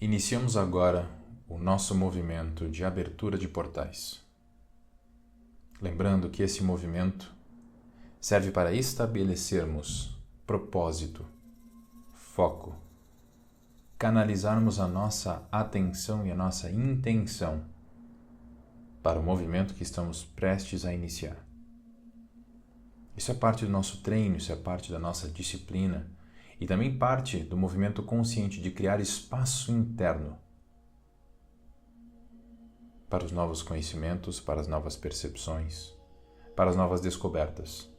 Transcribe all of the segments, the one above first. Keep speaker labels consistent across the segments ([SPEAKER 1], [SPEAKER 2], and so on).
[SPEAKER 1] Iniciamos agora o nosso movimento de abertura de portais. Lembrando que esse movimento serve para estabelecermos propósito, foco, canalizarmos a nossa atenção e a nossa intenção para o movimento que estamos prestes a iniciar. Isso é parte do nosso treino, isso é parte da nossa disciplina e também parte do movimento consciente de criar espaço interno para os novos conhecimentos, para as novas percepções, para as novas descobertas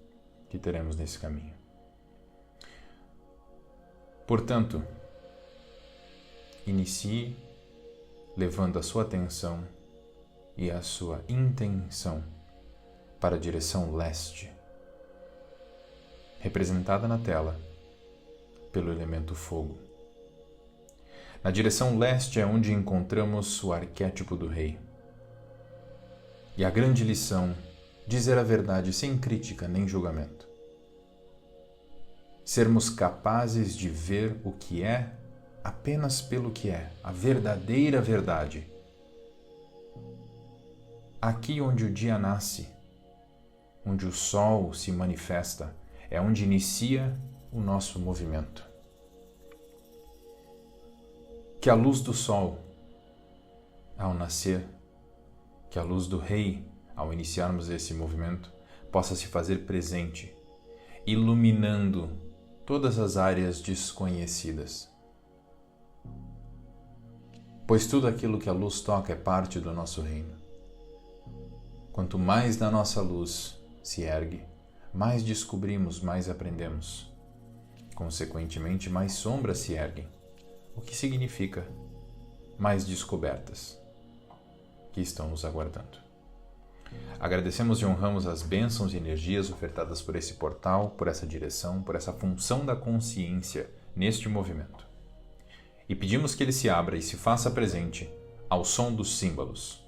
[SPEAKER 1] que teremos nesse caminho. Portanto, inicie levando a sua atenção e a sua intenção para a direção leste, representada na tela pelo elemento fogo. Na direção leste é onde encontramos o arquétipo do rei. E a grande lição, dizer a verdade sem crítica nem julgamento. Sermos capazes de ver o que é apenas pelo que é, a verdadeira verdade. Aqui onde o dia nasce, onde o sol se manifesta, é onde inicia o nosso movimento. Que a luz do sol, ao nascer, que a luz do rei, ao iniciarmos esse movimento, possa se fazer presente, iluminando todas as áreas desconhecidas. Pois tudo aquilo que a luz toca é parte do nosso reino. Quanto mais da nossa luz se ergue, mais descobrimos, mais aprendemos. Consequentemente, mais sombras se erguem, o que significa mais descobertas que estão nos aguardando. Agradecemos e honramos as bênçãos e energias ofertadas por esse portal, por essa direção, por essa função da consciência neste movimento. E pedimos que ele se abra e se faça presente ao som dos símbolos.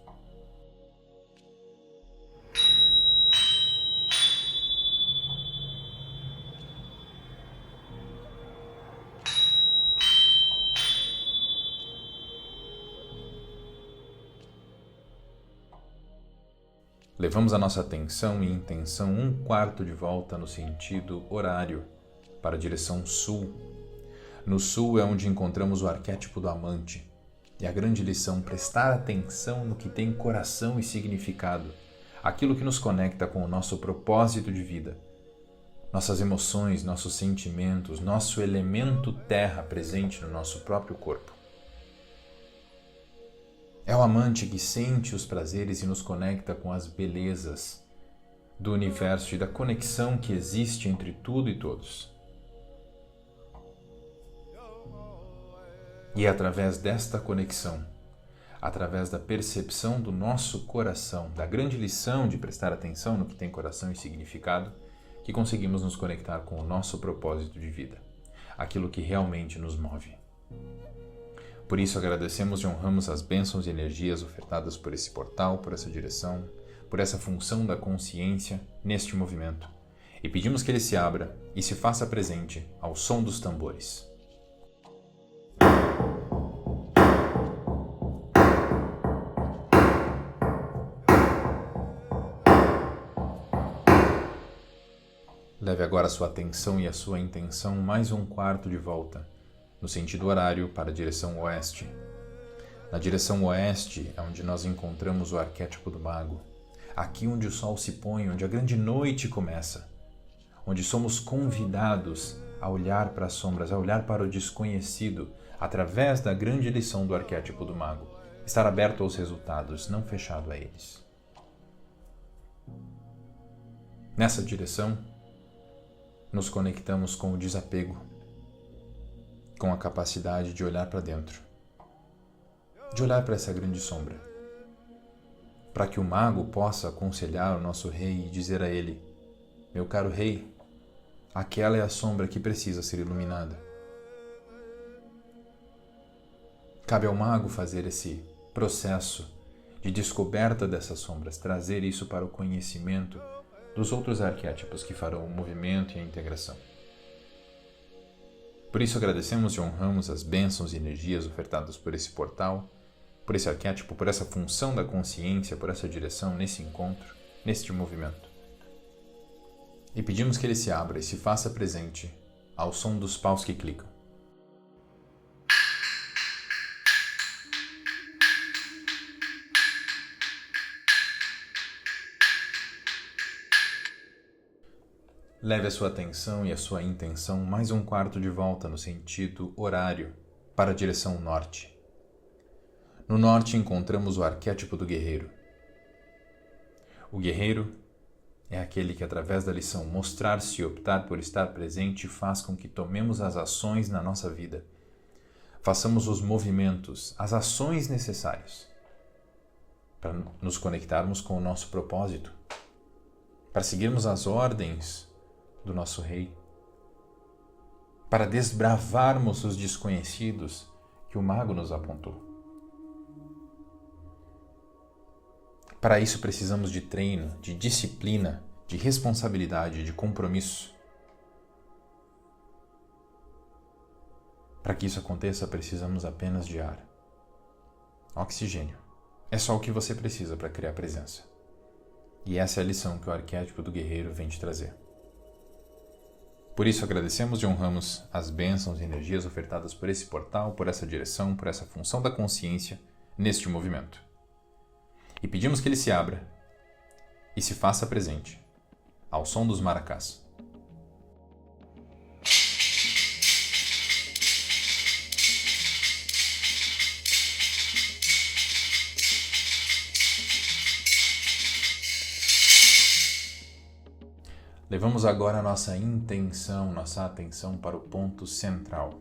[SPEAKER 1] Levamos a nossa atenção e intenção 1/4 de volta no sentido horário para a direção sul. No sul é onde encontramos o arquétipo do amante. E a grande lição, prestar atenção no que tem coração e significado, aquilo que nos conecta com o nosso propósito de vida, nossas emoções, nossos sentimentos, nosso elemento terra presente no nosso próprio corpo. É o amante que sente os prazeres e nos conecta com as belezas do universo e da conexão que existe entre tudo e todos. E é através desta conexão, através da percepção do nosso coração, da grande lição de prestar atenção no que tem coração e significado, que conseguimos nos conectar com o nosso propósito de vida, aquilo que realmente nos move. Por isso agradecemos e honramos as bênçãos e energias ofertadas por esse portal, por essa direção, por essa função da consciência neste movimento. E pedimos que ele se abra e se faça presente ao som dos tambores. Leve agora a sua atenção e a sua intenção mais 1/4 de volta, no sentido horário para a direção oeste. Na direção oeste é onde nós encontramos o arquétipo do mago. Aqui onde o sol se põe, onde a grande noite começa. Onde somos convidados a olhar para as sombras, a olhar para o desconhecido, através da grande lição do arquétipo do mago. Estar aberto aos resultados, não fechado a eles. Nessa direção, nos conectamos com o desapego, com a capacidade de olhar para dentro, de olhar para essa grande sombra, para que o mago possa aconselhar o nosso rei e dizer a ele: meu caro rei, aquela é a sombra que precisa ser iluminada. Cabe ao mago fazer esse processo de descoberta dessas sombras, trazer isso para o conhecimento dos outros arquétipos que farão o movimento e a integração. Por isso agradecemos e honramos as bênçãos e energias ofertadas por esse portal, por esse arquétipo, por essa função da consciência, por essa direção nesse encontro, neste movimento. E pedimos que ele se abra e se faça presente ao som dos paus que clicam. Leve a sua atenção e a sua intenção mais um quarto de volta no sentido horário para a direção norte. No norte encontramos o arquétipo do guerreiro. O guerreiro é aquele que, através da lição mostrar-se e optar por estar presente, faz com que tomemos as ações na nossa vida. Façamos os movimentos, as ações necessárias para nos conectarmos com o nosso propósito, para seguirmos as ordens do nosso Rei, para desbravarmos os desconhecidos que o mago nos apontou. Para isso precisamos de treino, de disciplina, de responsabilidade, de compromisso. Para que isso aconteça, precisamos apenas de ar. Oxigênio. É só o que você precisa para criar presença. E essa é a lição que o arquétipo do guerreiro vem te trazer. Por isso agradecemos e honramos as bênçãos e energias ofertadas por esse portal, por essa direção, por essa função da consciência neste movimento. E pedimos que ele se abra e se faça presente ao som dos maracás. Levamos agora a nossa intenção, nossa atenção para o ponto central.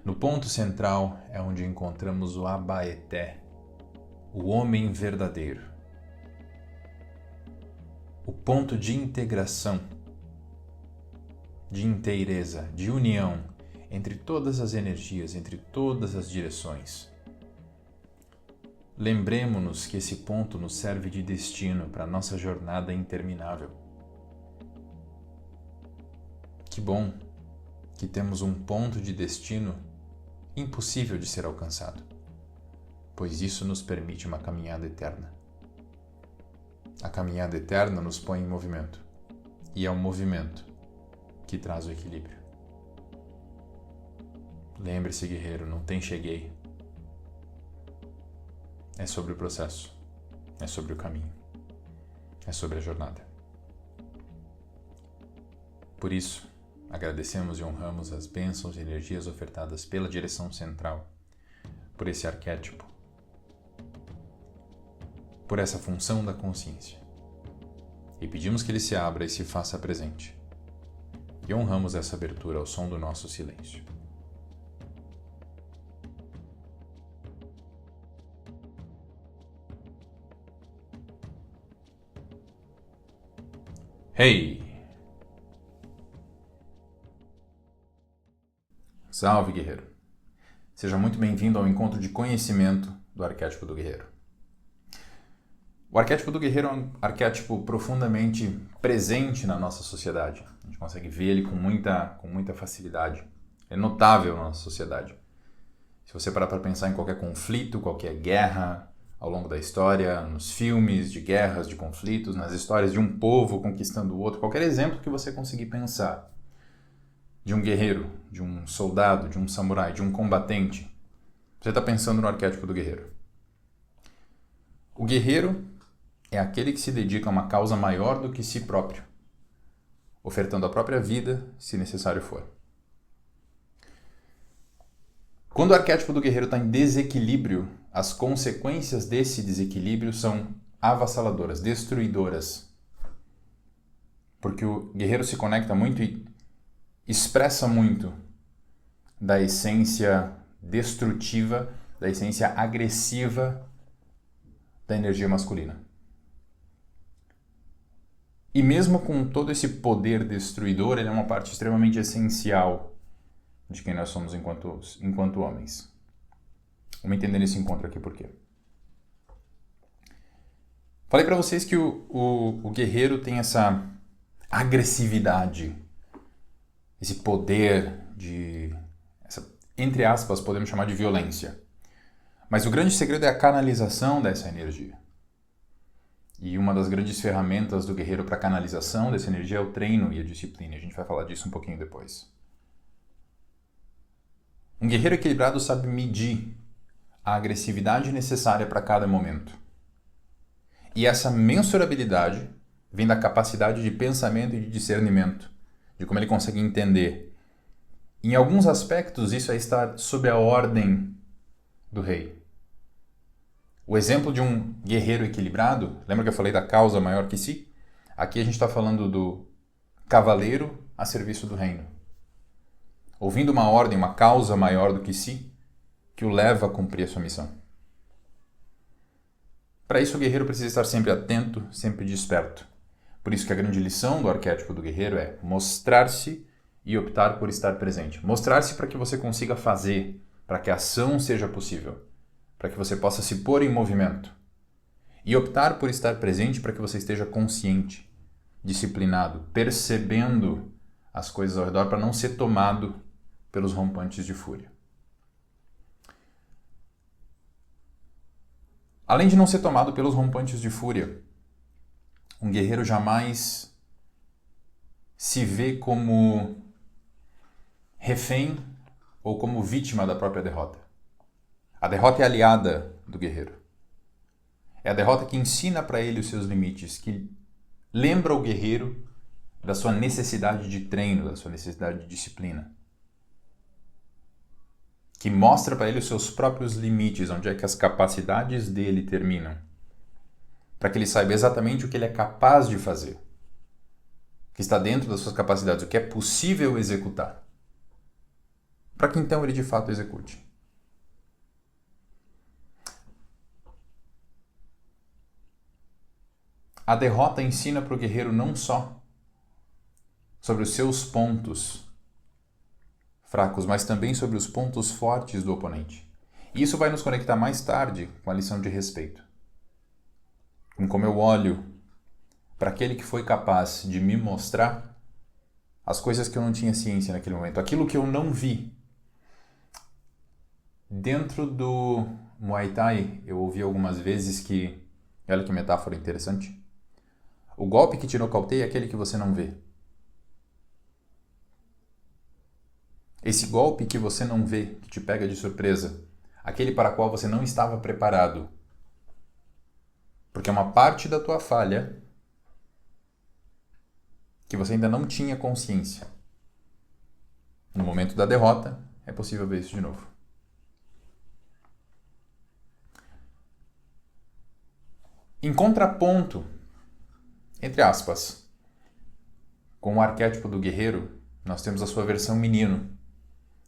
[SPEAKER 1] No ponto central é onde encontramos o Abaeté, o homem verdadeiro. O ponto de integração, de inteireza, de união entre todas as energias, entre todas as direções. Lembremo-nos que esse ponto nos serve de destino para a nossa jornada interminável. Que bom que temos um ponto de destino impossível de ser alcançado, pois isso nos permite uma caminhada eterna. A caminhada eterna nos põe em movimento, e é o movimento que traz o equilíbrio. Lembre-se, guerreiro, não tem cheguei. É sobre o processo, é sobre o caminho, é sobre a jornada. Por isso, agradecemos e honramos as bênçãos e energias ofertadas pela direção central, por esse arquétipo, por essa função da consciência. E pedimos que ele se abra e se faça presente. E honramos essa abertura ao som do nosso silêncio. Hey! Salve, guerreiro! Seja muito bem-vindo ao encontro de conhecimento do arquétipo do guerreiro. O arquétipo do guerreiro é um arquétipo profundamente presente na nossa sociedade. A gente consegue ver ele com muita facilidade. É notável na nossa sociedade. Se você parar para pensar em qualquer conflito, qualquer guerra ao longo da história, nos filmes de guerras, de conflitos, nas histórias de um povo conquistando o outro, qualquer exemplo que você conseguir pensar de um guerreiro, de um soldado, de um samurai, de um combatente, você está pensando no arquétipo do guerreiro. O guerreiro é aquele que se dedica a uma causa maior do que si próprio, ofertando a própria vida, se necessário for. Quando o arquétipo do guerreiro está em desequilíbrio, as consequências desse desequilíbrio são avassaladoras, destruidoras. Porque o guerreiro se conecta muito e expressa muito da essência destrutiva, da essência agressiva da energia masculina. E mesmo com todo esse poder destruidor, ele é uma parte extremamente essencial de quem nós somos enquanto homens. Vamos entender nesse encontro aqui por quê. Falei para vocês que o guerreiro tem essa agressividade esse poder de, entre aspas, podemos chamar de violência. Mas o grande segredo é a canalização dessa energia. E uma das grandes ferramentas do guerreiro para canalização dessa energia é o treino e a disciplina. A gente vai falar disso um pouquinho depois. Um guerreiro equilibrado sabe medir a agressividade necessária para cada momento. E essa mensurabilidade vem da capacidade de pensamento e de discernimento, de como ele consegue entender. Em alguns aspectos, isso é estar sob a ordem do rei. O exemplo de um guerreiro equilibrado, lembra que eu falei da causa maior que si? Aqui a gente está falando do cavaleiro a serviço do reino. Ouvindo uma ordem, uma causa maior do que si, que o leva a cumprir a sua missão. Para isso, o guerreiro precisa estar sempre atento, sempre desperto. Por isso que a grande lição do arquétipo do guerreiro é mostrar-se e optar por estar presente. Mostrar-se para que você consiga fazer, para que a ação seja possível, para que você possa se pôr em movimento. E optar por estar presente para que você esteja consciente, disciplinado, percebendo as coisas ao redor para não ser tomado pelos rompantes de fúria. Além de não ser tomado pelos rompantes de fúria, um guerreiro jamais se vê como refém ou como vítima da própria derrota. A derrota é aliada do guerreiro. É a derrota que ensina para ele os seus limites, que lembra o guerreiro da sua necessidade de treino, da sua necessidade de disciplina. Que mostra para ele os seus próprios limites, onde é que as capacidades dele terminam. Para que ele saiba exatamente o que ele é capaz de fazer. Que está dentro das suas capacidades, o que é possível executar. Para que então ele de fato execute. A derrota ensina para o guerreiro não só sobre os seus pontos fracos, mas também sobre os pontos fortes do oponente. E isso vai nos conectar mais tarde com a lição de respeito. Com como eu olho para aquele que foi capaz de me mostrar as coisas que eu não tinha ciência naquele momento, aquilo que eu não vi. Dentro do Muay Thai, eu ouvi algumas vezes que, olha que metáfora interessante, o golpe que te nocauteia é aquele que você não vê. Esse golpe que você não vê, que te pega de surpresa, aquele para o qual você não estava preparado, porque é uma parte da tua falha que você ainda não tinha consciência. No momento da derrota, é possível ver isso de novo. Em contraponto, entre aspas, com o arquétipo do guerreiro, nós temos a sua versão menino,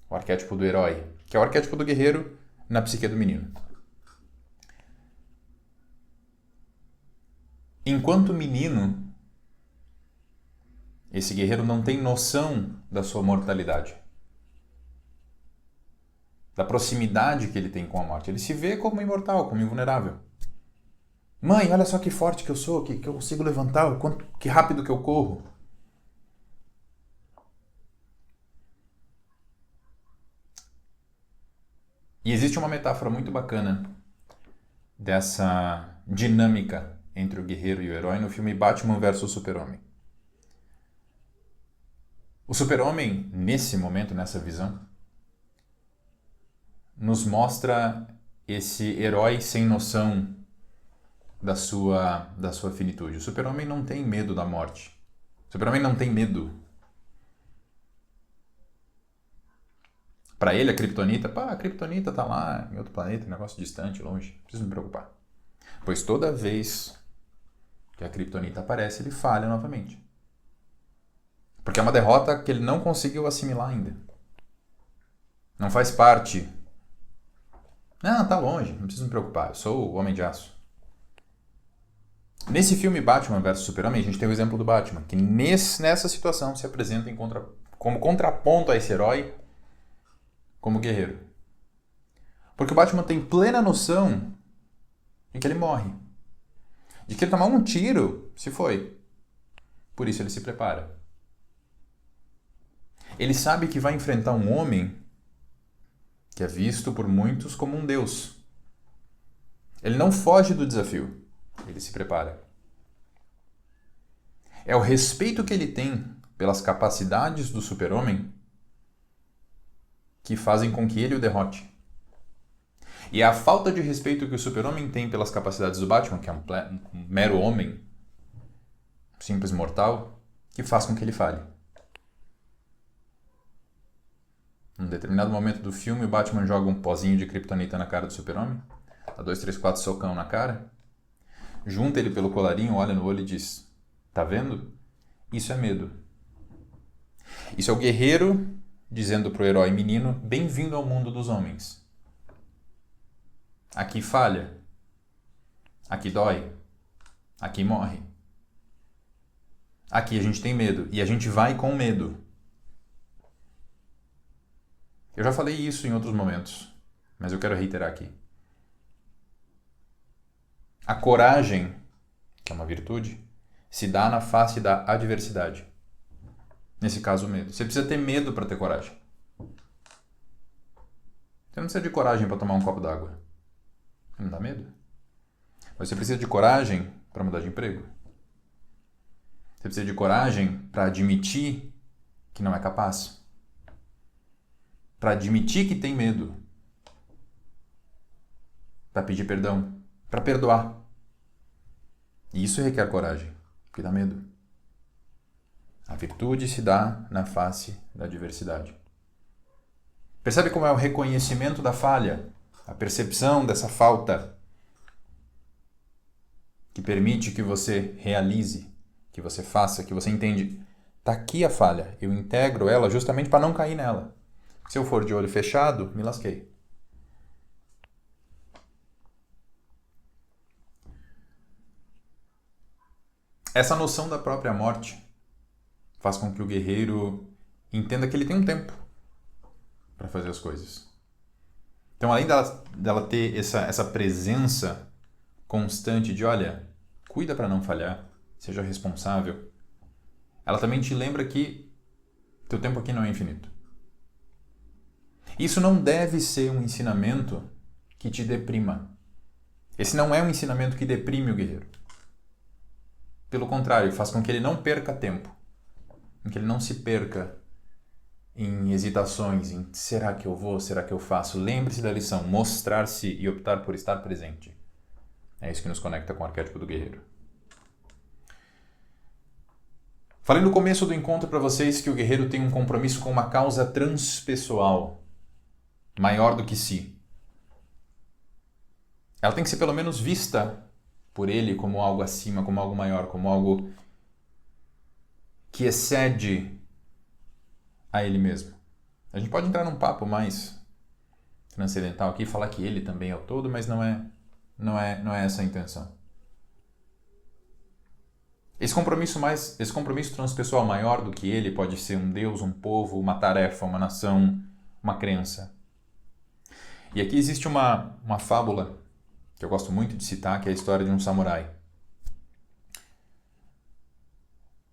[SPEAKER 1] o arquétipo do herói, que é o arquétipo do guerreiro na psique do menino. Enquanto menino, esse guerreiro não tem noção da sua mortalidade, da proximidade que ele tem com a morte. Ele se vê como imortal, como invulnerável. Mãe, olha só que forte que eu sou, que eu consigo levantar, que rápido que eu corro. E existe uma metáfora muito bacana dessa dinâmica entre o guerreiro e o herói no filme Batman vs Super-Homem. O Super-Homem, nesse momento, nessa visão, nos mostra esse herói sem noção da sua finitude. O Super-Homem não tem medo da morte. O Super-Homem não tem medo. Para ele, a Kryptonita tá lá em outro planeta, um negócio distante, longe. Não preciso me preocupar. Pois toda vez que a Kryptonita aparece, ele falha novamente. Porque é uma derrota que ele não conseguiu assimilar ainda. Não faz parte. Não, tá longe, não preciso me preocupar. Eu sou o Homem de Aço. Nesse filme Batman vs Super-Homem, a gente tem o exemplo do Batman, que nessa situação se apresenta como contraponto a esse herói, como guerreiro. Porque o Batman tem plena noção de que ele morre. De que ele tomar um tiro, se foi. Por isso ele se prepara. Ele sabe que vai enfrentar um homem que é visto por muitos como um deus. Ele não foge do desafio, ele se prepara. É o respeito que ele tem pelas capacidades do super-homem que fazem com que ele o derrote. E é a falta de respeito que o super-homem tem pelas capacidades do Batman, que é um mero homem, simples mortal, que faz com que ele falhe. Num determinado momento do filme, o Batman joga um pozinho de kryptonita na cara do super-homem, dá 2, 3, 4 socão na cara, junta ele pelo colarinho, olha no olho e diz: tá vendo? Isso é medo. Isso é o guerreiro dizendo pro herói menino: bem-vindo ao mundo dos homens. Aqui falha, aqui dói, aqui morre. Aqui a gente tem medo e a gente vai com medo. Eu já falei isso em outros momentos, mas eu quero reiterar aqui. A coragem, que é uma virtude, se dá na face da adversidade. Nesse caso, o medo. Você precisa ter medo para ter coragem. Você não precisa de coragem para tomar um copo d'água. Não dá medo? Mas você precisa de coragem para mudar de emprego. Você precisa de coragem para admitir que não é capaz. Para admitir que tem medo. Para pedir perdão. Para perdoar. E isso requer coragem, porque dá medo. A virtude se dá na face da adversidade. Percebe como é o reconhecimento da falha? A percepção dessa falta que permite que você realize, que você faça, que você entende. Está aqui a falha, eu integro ela justamente para não cair nela. Se eu for de olho fechado, me lasquei. Essa noção da própria morte faz com que o guerreiro entenda que ele tem um tempo para fazer as coisas. Então, além dela ter essa presença constante de, olha, cuida para não falhar, seja responsável, ela também te lembra que teu tempo aqui não é infinito. Isso não deve ser um ensinamento que te deprima. Esse não é um ensinamento que deprime o guerreiro. Pelo contrário, faz com que ele não perca tempo, que ele não se perca em hesitações, em será que eu vou, será que eu faço? Lembre-se da lição, mostrar-se e optar por estar presente. É isso que nos conecta com o arquétipo do guerreiro. Falei no começo do encontro para vocês que o guerreiro tem um compromisso com uma causa transpessoal, maior do que si. Ela tem que ser pelo menos vista por ele como algo acima, como algo maior, como algo que excede a ele mesmo. A gente pode entrar num papo mais transcendental aqui e falar que ele também é o todo, mas não é essa a intenção. Esse compromisso transpessoal maior do que ele pode ser um Deus, um povo, uma tarefa, uma nação, uma crença. E aqui existe uma fábula que eu gosto muito de citar, que é a história de um samurai.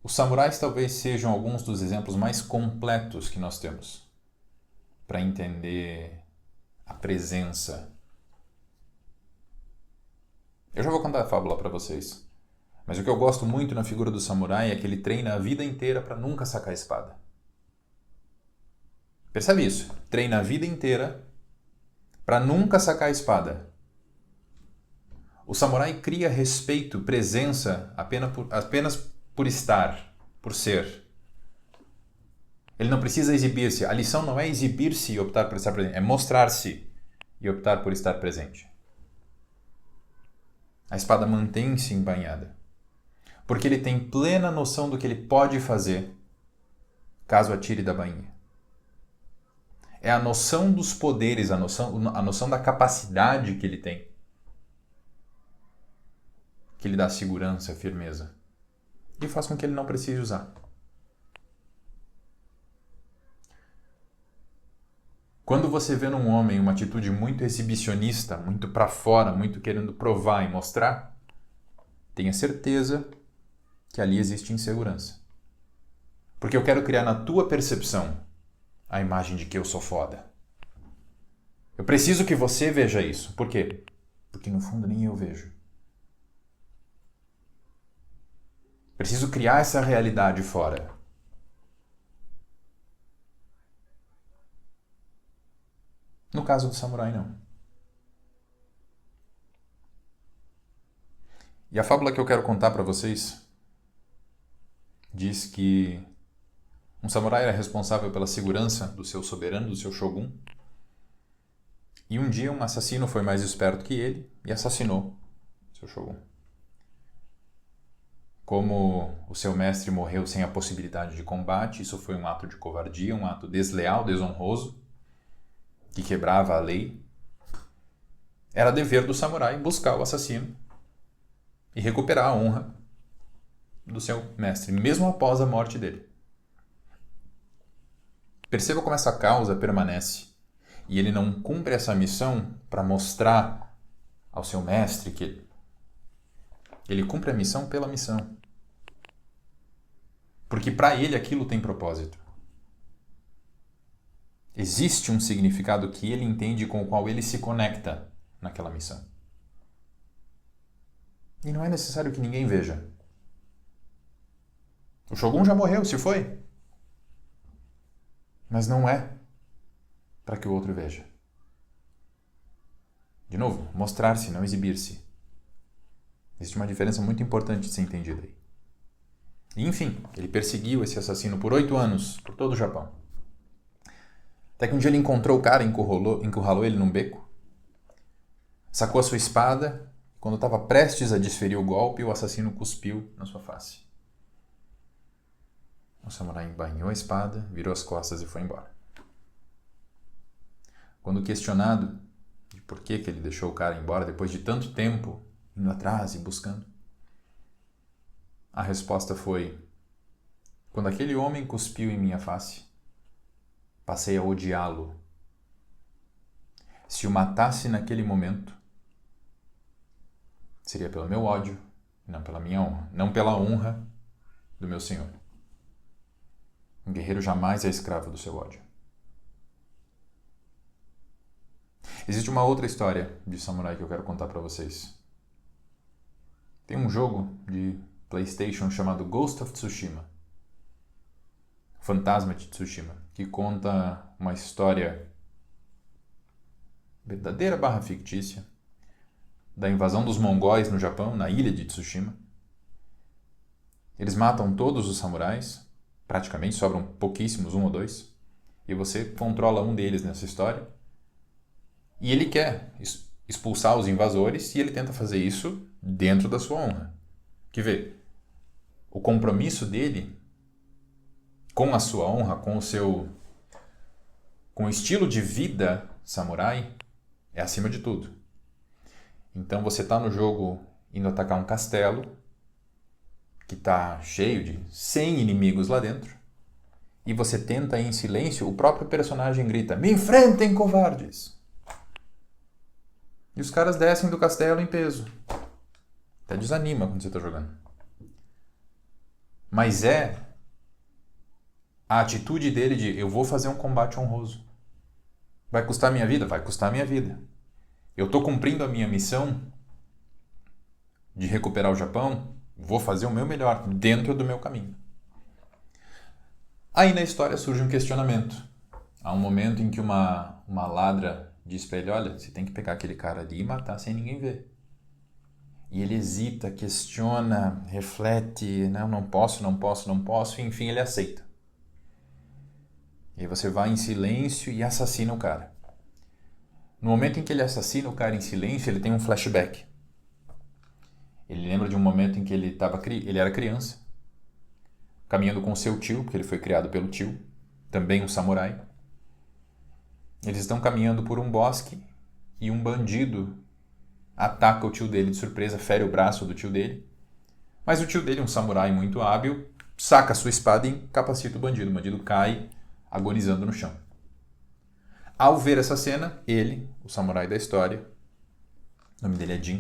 [SPEAKER 1] Os samurais talvez sejam alguns dos exemplos mais completos que nós temos para entender a presença. Eu já vou contar a fábula para vocês. Mas o que eu gosto muito na figura do samurai é que ele treina a vida inteira para nunca sacar a espada. Percebe isso? Treina a vida inteira para nunca sacar a espada. O samurai cria respeito, presença apenas por estar, por ser. Ele não precisa exibir-se. A lição não é exibir-se e optar por estar presente, é mostrar-se e optar por estar presente. A espada mantém-se embainhada, porque ele tem plena noção do que ele pode fazer caso atire da bainha. É a noção dos poderes, a noção da capacidade que ele tem, que lhe dá segurança, firmeza, e faz com que ele não precise usar. Quando você vê num homem uma atitude muito exibicionista, muito para fora, muito querendo provar e mostrar, tenha certeza que ali existe insegurança. Porque eu quero criar na tua percepção a imagem de que eu sou foda. Eu preciso que você veja isso. Por quê? Porque no fundo nem eu vejo. Preciso criar essa realidade fora. No caso do samurai, não. E a fábula que eu quero contar para vocês diz que um samurai era responsável pela segurança do seu soberano, do seu shogun. E um dia um assassino foi mais esperto que ele e assassinou seu shogun. Como o seu mestre morreu sem a possibilidade de combate, isso foi um ato de covardia, um ato desleal, desonroso, que quebrava a lei. Era dever do samurai buscar o assassino e recuperar a honra do seu mestre, mesmo após a morte dele. Perceba como essa causa permanece e ele não cumpre essa missão para mostrar ao seu mestre que ele cumpre a missão pela missão. Porque para ele aquilo tem propósito. Existe um significado que ele entende com o qual ele se conecta naquela missão. E não é necessário que ninguém veja. O Shogun já morreu, se foi. Mas não é para que o outro veja. De novo, mostrar-se, não exibir-se. Existe uma diferença muito importante de ser entendida aí. E, enfim, ele perseguiu esse assassino por 8 anos, por todo o Japão. Até que um dia ele encontrou o cara, encurralou ele num beco, sacou a sua espada, e quando estava prestes a desferir o golpe, o assassino cuspiu na sua face. O samurai embainhou a espada, virou as costas e foi embora. Quando questionado de por que ele deixou o cara embora depois de tanto tempo indo atrás e buscando, a resposta foi: quando aquele homem cuspiu em minha face, passei a odiá-lo. Se o matasse naquele momento, seria pelo meu ódio, não pela minha honra, não pela honra do meu senhor. Um guerreiro jamais é escravo do seu ódio. Existe uma outra história de samurai que eu quero contar para vocês. Tem um jogo de PlayStation chamado Ghost of Tsushima, Fantasma de Tsushima, que conta uma história verdadeira / fictícia da invasão dos mongóis no Japão, na ilha de Tsushima. Eles matam todos os samurais, praticamente sobram pouquíssimos, 1 ou 2, e você controla um deles nessa história. E ele quer expulsar os invasores e ele tenta fazer isso dentro da sua honra. Que vê, o compromisso dele com a sua honra, com o estilo de vida samurai, é acima de tudo. Então você está no jogo indo atacar um castelo que está cheio de 100 inimigos lá dentro e você tenta ir em silêncio, o próprio personagem grita: "Me enfrentem, covardes!" E os caras descem do castelo em peso. Até desanima quando você está jogando. Mas é a atitude dele de: eu vou fazer um combate honroso. Vai custar minha vida? Vai custar minha vida. Eu estou cumprindo a minha missão de recuperar o Japão, vou fazer o meu melhor dentro do meu caminho. Aí na história surge um questionamento. Há um momento em que uma ladra diz para ele: olha, você tem que pegar aquele cara ali e matar sem ninguém ver. E ele hesita, questiona, reflete: não posso, e enfim ele aceita. E aí você vai em silêncio e assassina o cara. No momento em que ele assassina o cara em silêncio, ele tem um flashback. Ele lembra de um momento em que ele era criança, caminhando com seu tio, porque ele foi criado pelo tio, também um samurai. Eles estão caminhando por um bosque e um bandido ataca o tio dele de surpresa, fere o braço do tio dele. Mas o tio dele, um samurai muito hábil, saca a sua espada e incapacita o bandido. O bandido cai agonizando no chão. Ao ver essa cena, ele, o samurai da história, o nome dele é Jin,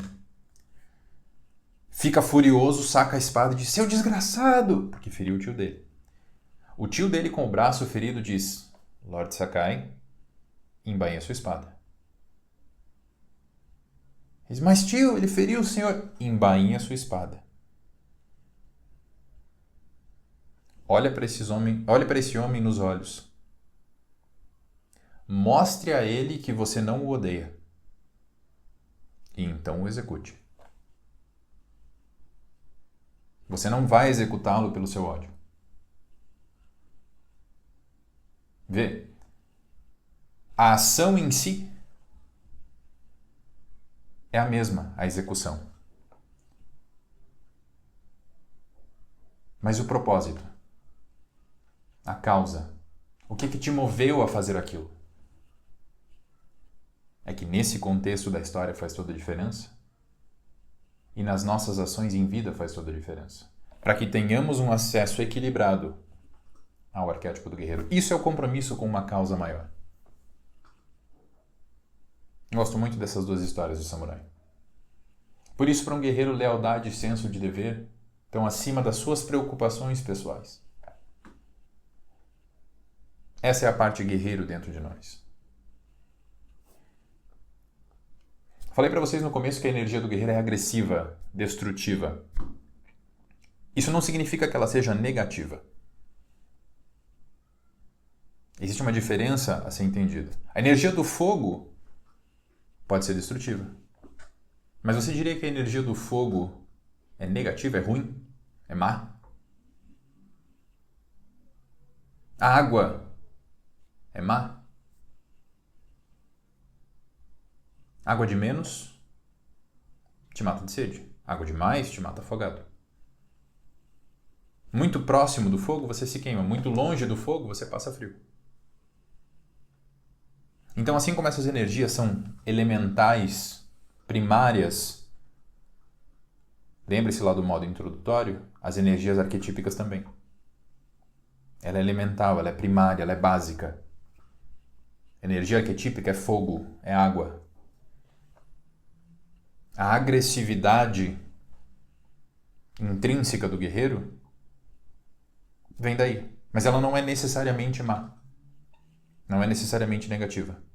[SPEAKER 1] fica furioso, saca a espada e diz: seu desgraçado! Porque feriu o tio dele. O tio dele, com o braço ferido, diz: Lord Sakai embainha sua espada. Diz, mas tio, ele feriu o senhor. Embainha sua espada. Olha para esse homem nos olhos. Mostre a ele que você não o odeia. E então o execute. Você não vai executá-lo pelo seu ódio. Vê? A ação em si é a mesma, a execução. Mas o propósito, a causa, o que te moveu a fazer aquilo? É que nesse contexto da história faz toda a diferença. E nas nossas ações em vida faz toda a diferença. Para que tenhamos um acesso equilibrado ao arquétipo do guerreiro. Isso é o compromisso com uma causa maior. Gosto muito dessas duas histórias de samurai. Por isso, para um guerreiro, lealdade e senso de dever estão acima das suas preocupações pessoais. Essa é a parte guerreiro dentro de nós. Falei para vocês no começo que a energia do guerreiro é agressiva, destrutiva. Isso não significa que ela seja negativa. Existe uma diferença a ser entendida. A energia do fogo pode ser destrutiva. Mas você diria que a energia do fogo é negativa, é ruim, é má? A água é má? Água de menos te mata de sede. Água de mais te mata afogado. Muito próximo do fogo você se queima. Muito longe do fogo você passa frio. Então, assim como essas energias são elementais, primárias, lembre-se lá do modo introdutório, as energias arquetípicas também. Ela é elemental, ela é primária, ela é básica. Energia arquetípica é fogo, é água. A agressividade intrínseca do guerreiro vem daí. Mas ela não é necessariamente má. Não é necessariamente negativa.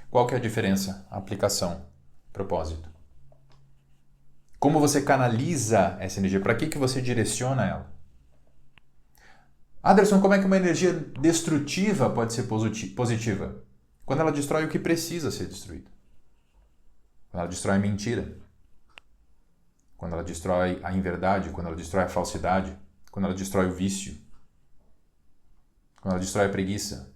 [SPEAKER 1] Qual que é a diferença? A aplicação, propósito. Como você canaliza essa energia? Para que você direciona ela? Anderson, como é que uma energia destrutiva pode ser positiva? Quando ela destrói o que precisa ser destruído. Quando ela destrói a mentira. Quando ela destrói a inverdade. Quando ela destrói a falsidade. Quando ela destrói o vício. Quando ela destrói a preguiça.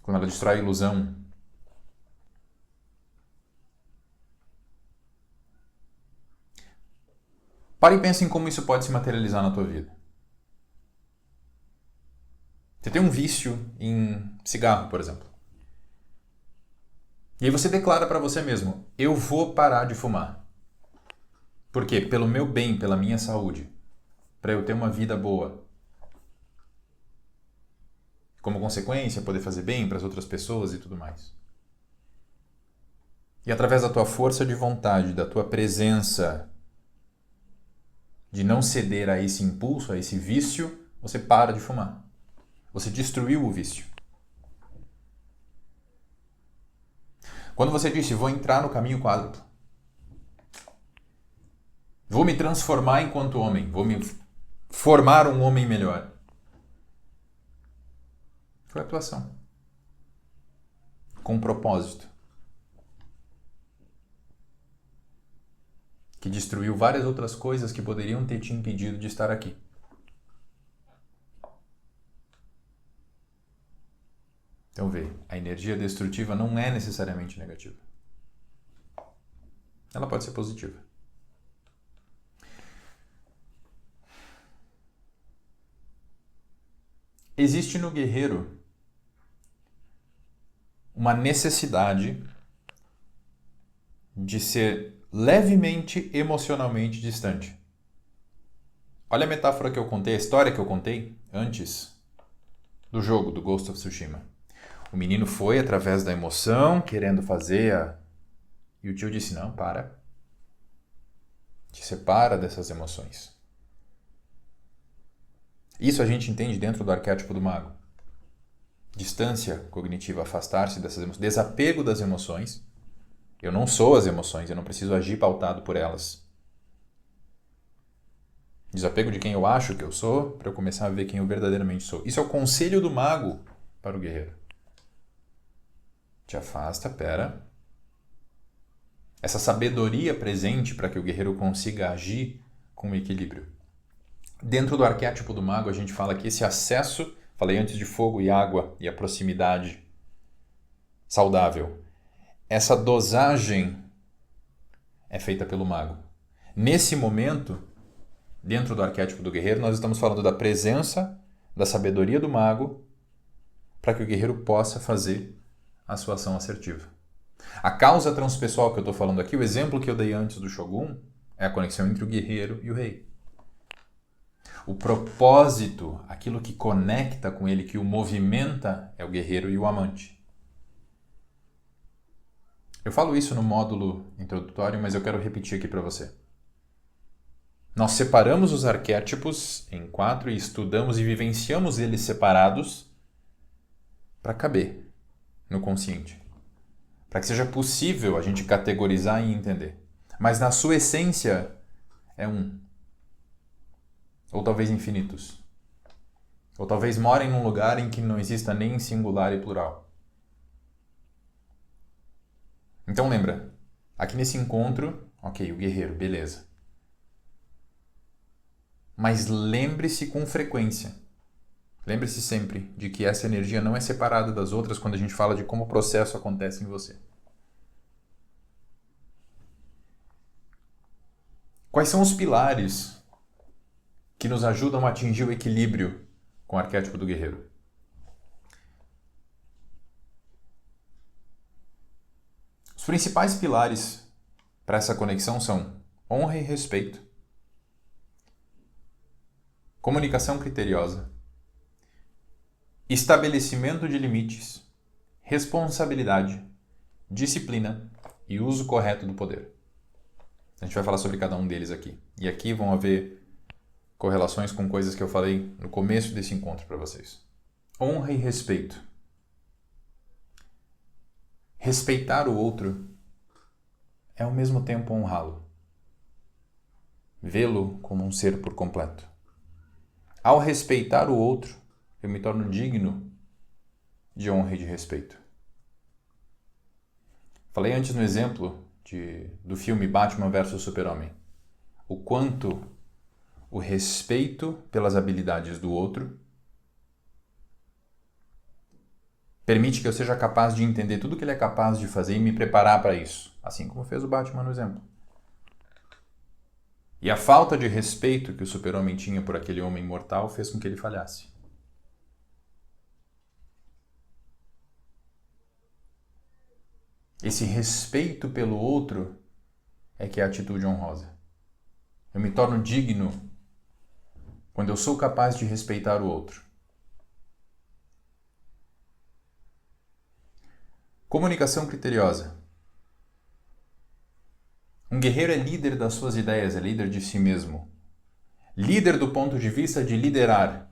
[SPEAKER 1] Quando ela destrói a ilusão. Pare e pense em como isso pode se materializar na tua vida. Você tem um vício em cigarro, por exemplo. E aí você declara para você mesmo, eu vou parar de fumar. Por quê? Pelo meu bem, pela minha saúde. Para eu ter uma vida boa. Como consequência, poder fazer bem para as outras pessoas e tudo mais. E através da tua força de vontade, da tua presença, de não ceder a esse impulso, a esse vício, você para de fumar. Você destruiu o vício. Quando você disse, vou entrar no caminho quádruplo, vou me transformar enquanto homem, vou me formar um homem melhor. Foi atuação. Com propósito. Que destruiu várias outras coisas que poderiam ter te impedido de estar aqui. Então vê, a energia destrutiva não é necessariamente negativa. Ela pode ser positiva. Existe no guerreiro uma necessidade de ser levemente emocionalmente distante. Olha a metáfora que eu contei, a história que eu contei antes do jogo do Ghost of Tsushima. O menino foi através da emoção, querendo fazer E o tio disse, não, para. Te separa dessas emoções. Isso a gente entende dentro do arquétipo do mago. distância cognitiva, afastar-se dessas emoções, desapego das emoções. Eu não sou as emoções, eu não preciso agir pautado por elas. Desapego de quem eu acho que eu sou, para eu começar a ver quem eu verdadeiramente sou. Isso é o conselho do mago para o guerreiro. Te afasta, pera. Essa sabedoria presente para que o guerreiro consiga agir com equilíbrio. Dentro do arquétipo do mago, a gente fala que esse acesso, falei antes de fogo e água e a proximidade saudável, essa dosagem é feita pelo mago. Nesse momento, dentro do arquétipo do guerreiro, nós estamos falando da presença, da sabedoria do mago, para que o guerreiro possa fazer a sua ação assertiva. A causa transpessoal que eu estou falando aqui, o exemplo que eu dei antes do Shogun, é a conexão entre o guerreiro e o rei. O propósito, aquilo que conecta com ele, que o movimenta, é o guerreiro e o amante. Eu falo isso no módulo introdutório, mas eu quero repetir aqui para você. Nós separamos os arquétipos em 4 e estudamos e vivenciamos eles separados para caber no consciente. Para que seja possível a gente categorizar e entender. Mas na sua essência é um. Ou talvez infinitos. Ou talvez morem num lugar em que não exista nem singular e plural. Então lembra, aqui nesse encontro, ok, o guerreiro, beleza. Mas lembre-se com frequência. Lembre-se sempre de que essa energia não é separada das outras quando a gente fala de como o processo acontece em você. Quais são os pilares que nos ajudam a atingir o equilíbrio com o arquétipo do guerreiro? Os principais pilares para essa conexão são honra e respeito, comunicação criteriosa, estabelecimento de limites, responsabilidade, disciplina e uso correto do poder. A gente vai falar sobre cada um deles aqui. E aqui vão haver correlações com coisas que eu falei no começo desse encontro para vocês. Honra e respeito. Respeitar o outro é ao mesmo tempo honrá-lo. Vê-lo como um ser por completo. Ao respeitar o outro, eu me torno digno de honra e de respeito. Falei antes no exemplo do filme Batman vs Super-Homem. O quanto o respeito pelas habilidades do outro permite que eu seja capaz de entender tudo que ele é capaz de fazer e me preparar para isso. Assim como fez o Batman no exemplo. E a falta de respeito que o Super-Homem tinha por aquele homem mortal fez com que ele falhasse. Esse respeito pelo outro é que é a atitude honrosa. Eu me torno digno quando eu sou capaz de respeitar o outro. Comunicação criteriosa. Um guerreiro é líder das suas ideias, é líder de si mesmo. Líder do ponto de vista de liderar,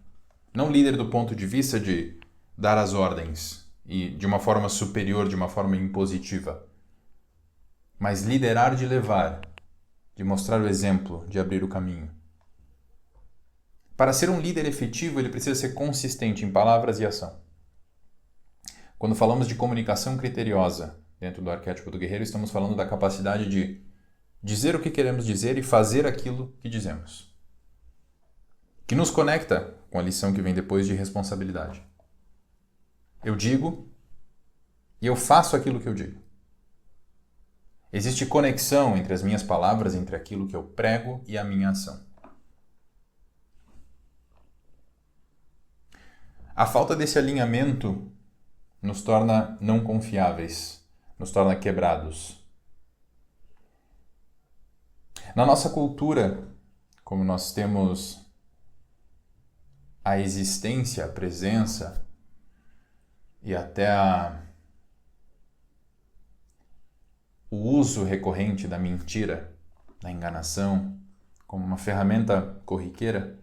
[SPEAKER 1] não líder do ponto de vista de dar as ordens e de uma forma superior, de uma forma impositiva. Mas liderar de levar, de mostrar o exemplo, de abrir o caminho. Para ser um líder efetivo, ele precisa ser consistente em palavras e ação. Quando falamos de comunicação criteriosa dentro do arquétipo do guerreiro, estamos falando da capacidade de dizer o que queremos dizer e fazer aquilo que dizemos. Que nos conecta com a lição que vem depois de responsabilidade. Eu digo e eu faço aquilo que eu digo. Existe conexão entre as minhas palavras, entre aquilo que eu prego e a minha ação. A falta desse alinhamento nos torna não confiáveis, nos torna quebrados. Na nossa cultura, como nós temos a existência, a presença e até o uso recorrente da mentira, da enganação, como uma ferramenta corriqueira,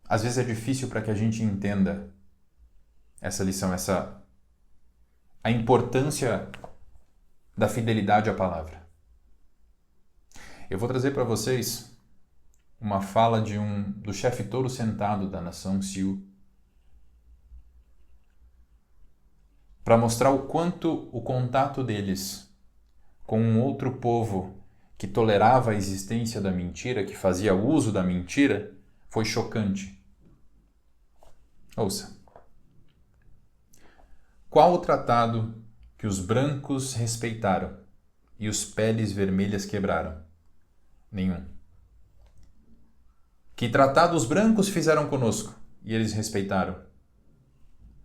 [SPEAKER 1] às vezes é difícil para que a gente entenda essa lição, a importância da fidelidade à palavra. Eu vou trazer para vocês uma fala do chefe touro sentado da nação Sioux, para mostrar o quanto o contato deles com um outro povo que tolerava a existência da mentira, que fazia uso da mentira, foi chocante. Ouça. Qual o tratado que os brancos respeitaram e os peles vermelhas quebraram? Nenhum. Que tratado os brancos fizeram conosco e eles respeitaram?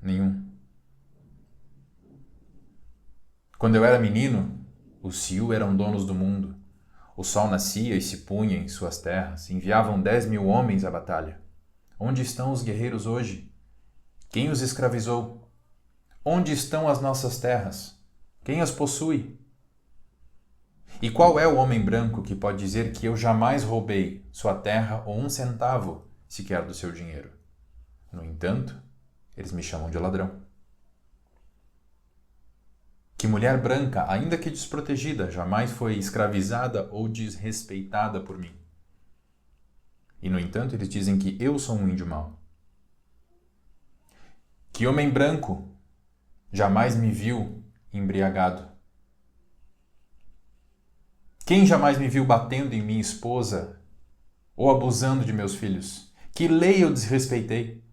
[SPEAKER 1] Nenhum. Quando eu era menino, os Sioux eram donos do mundo. O sol nascia e se punha em suas terras. Enviavam 10.000 homens à batalha. Onde estão os guerreiros hoje? Quem os escravizou? Onde estão as nossas terras? Quem as possui? E qual é o homem branco que pode dizer que eu jamais roubei sua terra ou um centavo sequer do seu dinheiro? No entanto, eles me chamam de ladrão. Que mulher branca, ainda que desprotegida, jamais foi escravizada ou desrespeitada por mim. E, no entanto, eles dizem que eu sou um índio mau. Que homem branco jamais me viu embriagado. Quem jamais me viu batendo em minha esposa ou abusando de meus filhos? Que lei eu desrespeitei?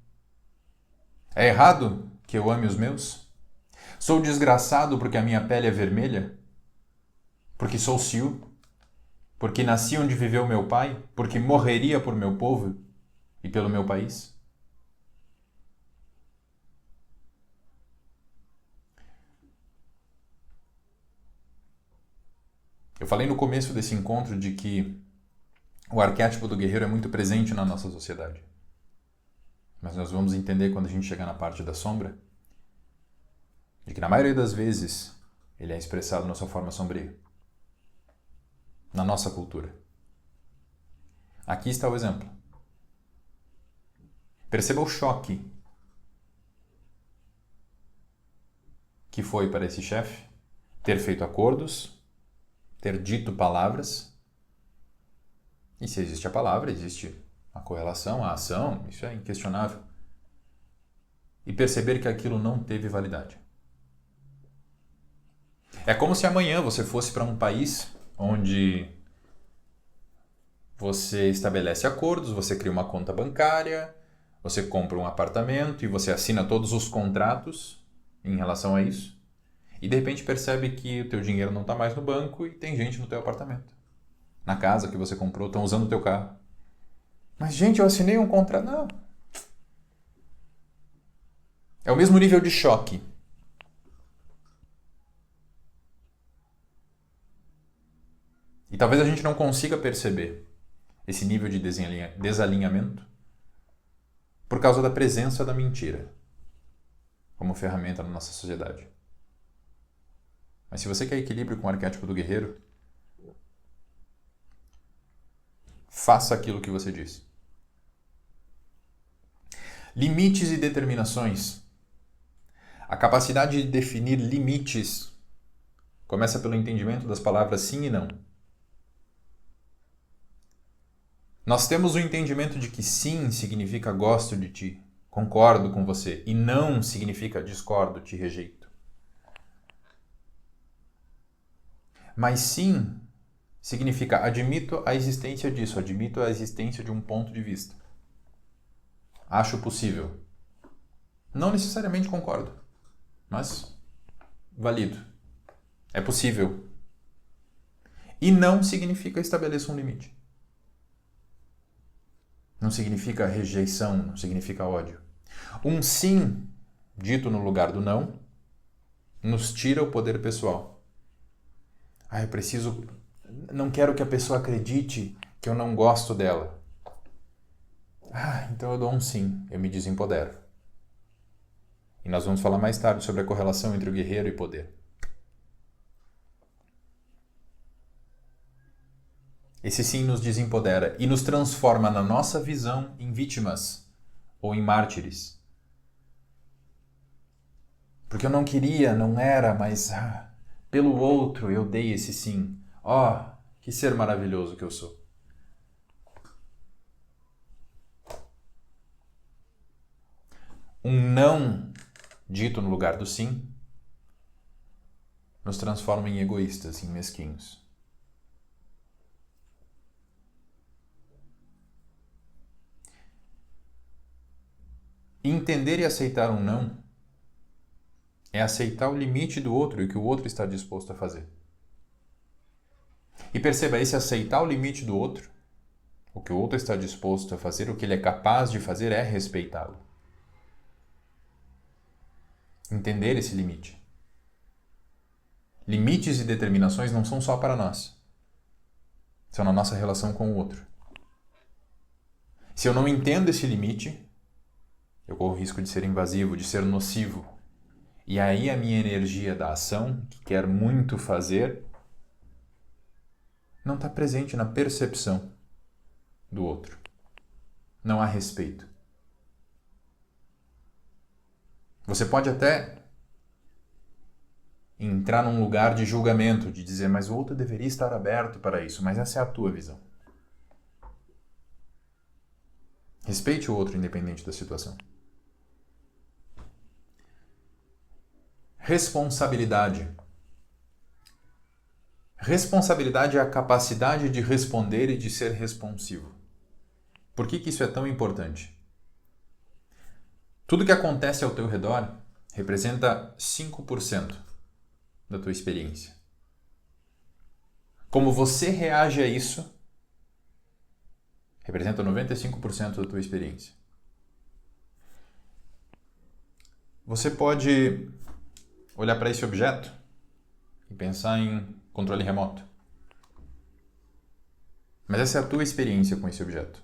[SPEAKER 1] É errado que eu ame os meus? Sou desgraçado porque a minha pele é vermelha? Porque sou Sioux? Porque nasci onde viveu meu pai? Porque morreria por meu povo e pelo meu país? Eu falei no começo desse encontro de que o arquétipo do guerreiro é muito presente na nossa sociedade. Mas nós vamos entender quando a gente chegar na parte da sombra, de que na maioria das vezes ele é expressado na sua forma sombria. Na nossa cultura. Aqui está o exemplo. Perceba o choque que foi para esse chefe ter feito acordos, ter dito palavras. E se existe a palavra, existe a correlação, a ação, isso é inquestionável. E perceber que aquilo não teve validade. É como se amanhã você fosse para um país onde você estabelece acordos, você cria uma conta bancária, você compra um apartamento e você assina todos os contratos em relação a isso. E de repente percebe que o teu dinheiro não está mais no banco e tem gente no teu apartamento. Na casa que você comprou, estão usando o teu carro. Mas, gente, eu assinei um contrato. Não. É o mesmo nível de choque. E talvez a gente não consiga perceber esse nível de desalinhamento por causa da presença da mentira como ferramenta na nossa sociedade. Mas se você quer equilíbrio com o arquétipo do guerreiro, faça aquilo que você disse. Limites e determinações. A capacidade de definir limites começa pelo entendimento das palavras sim e não. Nós temos o entendimento de que sim significa gosto de ti, concordo com você, e não significa discordo, te rejeito. Mas sim significa admito a existência disso, admito a existência de um ponto de vista. Acho possível. Não necessariamente concordo, mas valido. É possível. E não significa estabeleço um limite. Não significa rejeição, não significa ódio. Um sim, dito no lugar do não, nos tira o poder pessoal. Eu preciso... Não quero que a pessoa acredite que eu não gosto dela. Então eu dou um sim, eu me desempodero. E nós vamos falar mais tarde sobre a correlação entre o guerreiro e poder. Esse sim nos desempodera e nos transforma na nossa visão em vítimas ou em mártires. Porque eu não queria, não era, mas pelo outro eu dei esse sim. Ó, que ser maravilhoso que eu sou. Um não dito no lugar do sim nos transforma em egoístas, em mesquinhos. Entender e aceitar um não é aceitar o limite do outro e o que o outro está disposto a fazer. E perceba, esse aceitar o limite do outro, o que o outro está disposto a fazer, o que ele é capaz de fazer é respeitá-lo. Entender esse limite. Limites e determinações não são só para nós. São na nossa relação com o outro. Se eu não entendo esse limite, eu corro o risco de ser invasivo, de ser nocivo. E aí a minha energia da ação, que quer muito fazer, não está presente na percepção do outro. Não há respeito. Você pode até entrar num lugar de julgamento, de dizer, mas o outro deveria estar aberto para isso, mas essa é a tua visão. Respeite o outro independente da situação. Responsabilidade. Responsabilidade é a capacidade de responder e de ser responsivo. Por que isso é tão importante? Tudo que acontece ao teu redor representa 5% da tua experiência. Como você reage a isso representa 95% da tua experiência. Você pode olhar para esse objeto e pensar em controle remoto. Mas essa é a tua experiência com esse objeto.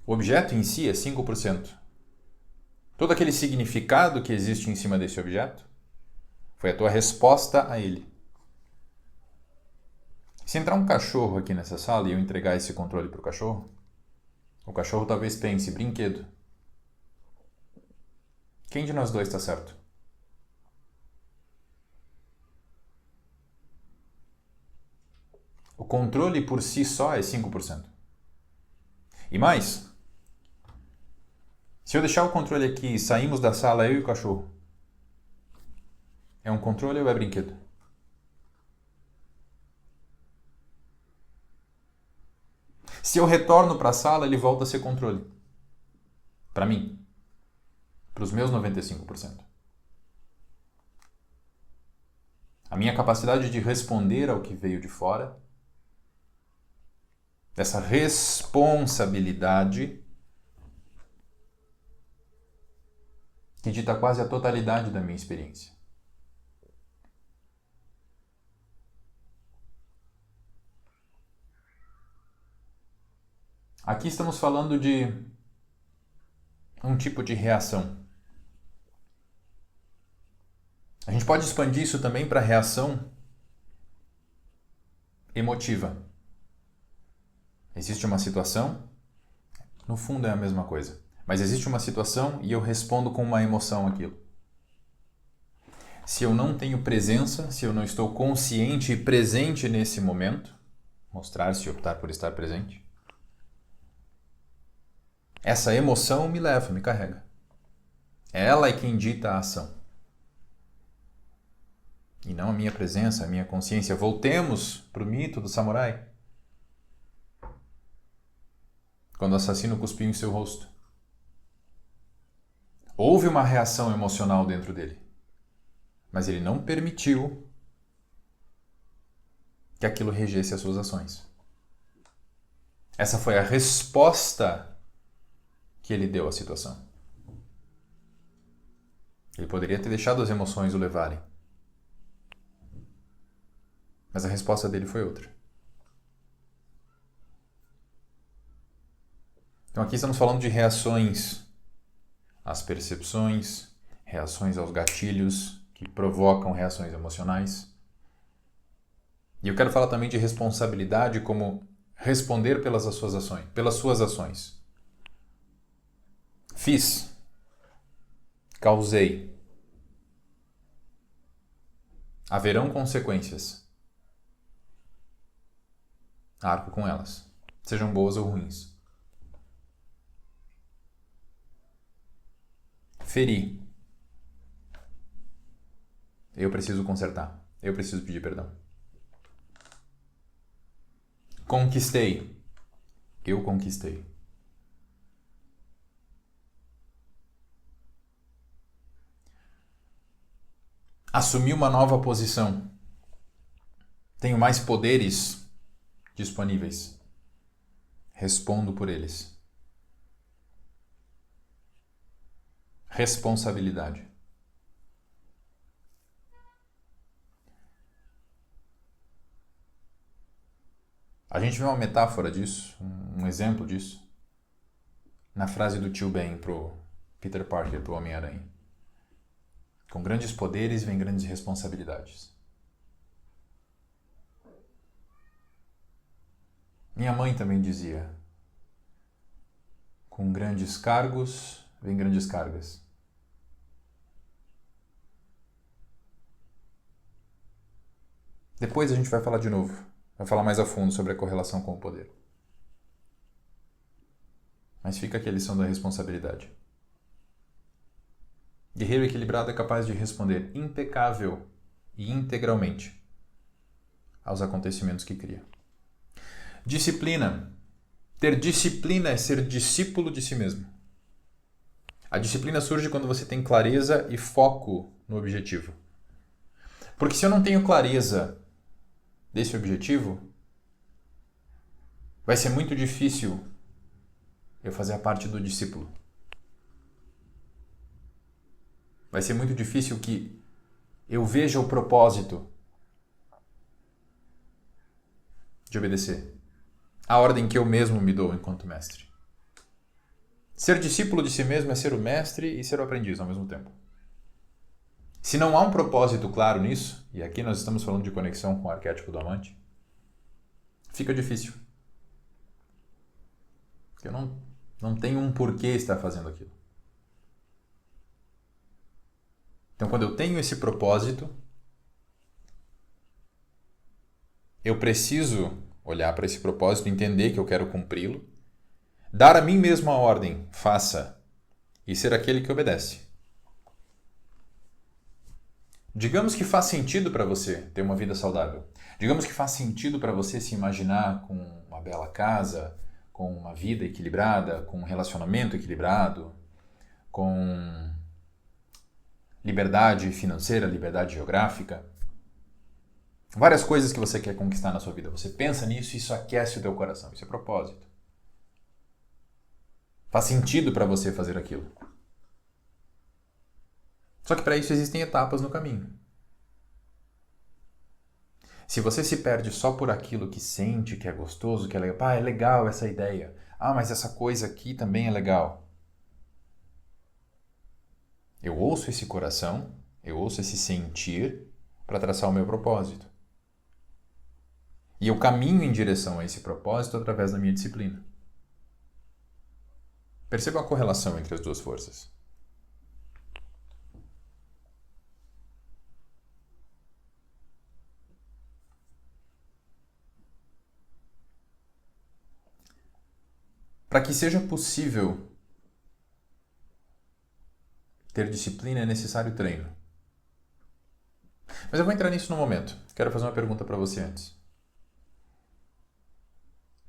[SPEAKER 1] O objeto em si é 5%. Todo aquele significado que existe em cima desse objeto foi a tua resposta a ele. Se entrar um cachorro aqui nessa sala e eu entregar esse controle para o cachorro talvez pense, brinquedo. Quem de nós dois está certo? O controle por si só é 5%. E mais, se eu deixar o controle aqui e saímos da sala, eu e o cachorro, é um controle ou é brinquedo? Se eu retorno para a sala, ele volta a ser controle. Para mim. Para os meus 95%. A minha capacidade de responder ao que veio de fora, dessa responsabilidade, que dita quase a totalidade da minha experiência. Aqui estamos falando de um tipo de reação. A gente pode expandir isso também para a reação emotiva. Existe uma situação, no fundo é a mesma coisa, mas existe uma situação e eu respondo com uma emoção àquilo. Se eu não tenho presença, se eu não estou consciente e presente nesse momento, mostrar-se e optar por estar presente, essa emoção me leva, me carrega. Ela é quem dita a ação. E não a minha presença, a minha consciência. Voltemos para o mito do samurai. Quando o assassino cuspiu em seu rosto. Houve uma reação emocional dentro dele. Mas ele não permitiu que aquilo regesse as suas ações. Essa foi a resposta que ele deu à situação. Ele poderia ter deixado as emoções o levarem. Mas a resposta dele foi outra. Então aqui estamos falando de reações às percepções, reações aos gatilhos que provocam reações emocionais. E eu quero falar também de responsabilidade como responder pelas suas ações. Fiz, causei, Haverão consequências. Arco com elas, sejam boas ou ruins. Feri. Eu preciso consertar. Eu preciso pedir perdão. Conquistei. Eu conquistei. Assumi uma nova posição. Tenho mais poderes disponíveis. Respondo por eles. Responsabilidade. A gente vê uma metáfora disso, um exemplo disso, na frase do tio Ben pro Peter Parker, pro Homem-Aranha. Com grandes poderes vem grandes responsabilidades. Minha mãe também dizia: com grandes cargos vem grandes cargas. Depois a gente vai falar de novo. Vai falar mais a fundo sobre a correlação com o poder. Mas fica aqui a lição da responsabilidade. Guerreiro equilibrado é capaz de responder impecável e integralmente aos acontecimentos que cria. Disciplina. Ter disciplina é ser discípulo de si mesmo. A disciplina surge quando você tem clareza e foco no objetivo. Porque se eu não tenho clareza desse objetivo, vai ser muito difícil eu fazer a parte do discípulo. Vai ser muito difícil que eu veja o propósito de obedecer a ordem que eu mesmo me dou enquanto mestre. Ser discípulo de si mesmo é ser o mestre e ser o aprendiz ao mesmo tempo. Se não há um propósito claro nisso, e aqui nós estamos falando de conexão com o arquétipo do amante, fica difícil. Porque eu não tenho um porquê estar fazendo aquilo. Então, quando eu tenho esse propósito, eu preciso olhar para esse propósito, entender que eu quero cumpri-lo, dar a mim mesmo a ordem, faça, e ser aquele que obedece. Digamos que faz sentido para você ter uma vida saudável. Digamos que faz sentido para você se imaginar com uma bela casa, com uma vida equilibrada, com um relacionamento equilibrado, com liberdade financeira, liberdade geográfica. Várias coisas que você quer conquistar na sua vida. Você pensa nisso e isso aquece o teu coração. Isso é propósito. Faz sentido para você fazer aquilo. Só que para isso existem etapas no caminho. Se você se perde só por aquilo que sente, que é gostoso, que é legal, é legal essa ideia. Mas essa coisa aqui também é legal. Eu ouço esse coração, eu ouço esse sentir para traçar o meu propósito. E eu caminho em direção a esse propósito através da minha disciplina. Perceba a correlação entre as duas forças. Para que seja possível ter disciplina é necessário treino. Mas eu vou entrar nisso no momento. Quero fazer uma pergunta para você antes.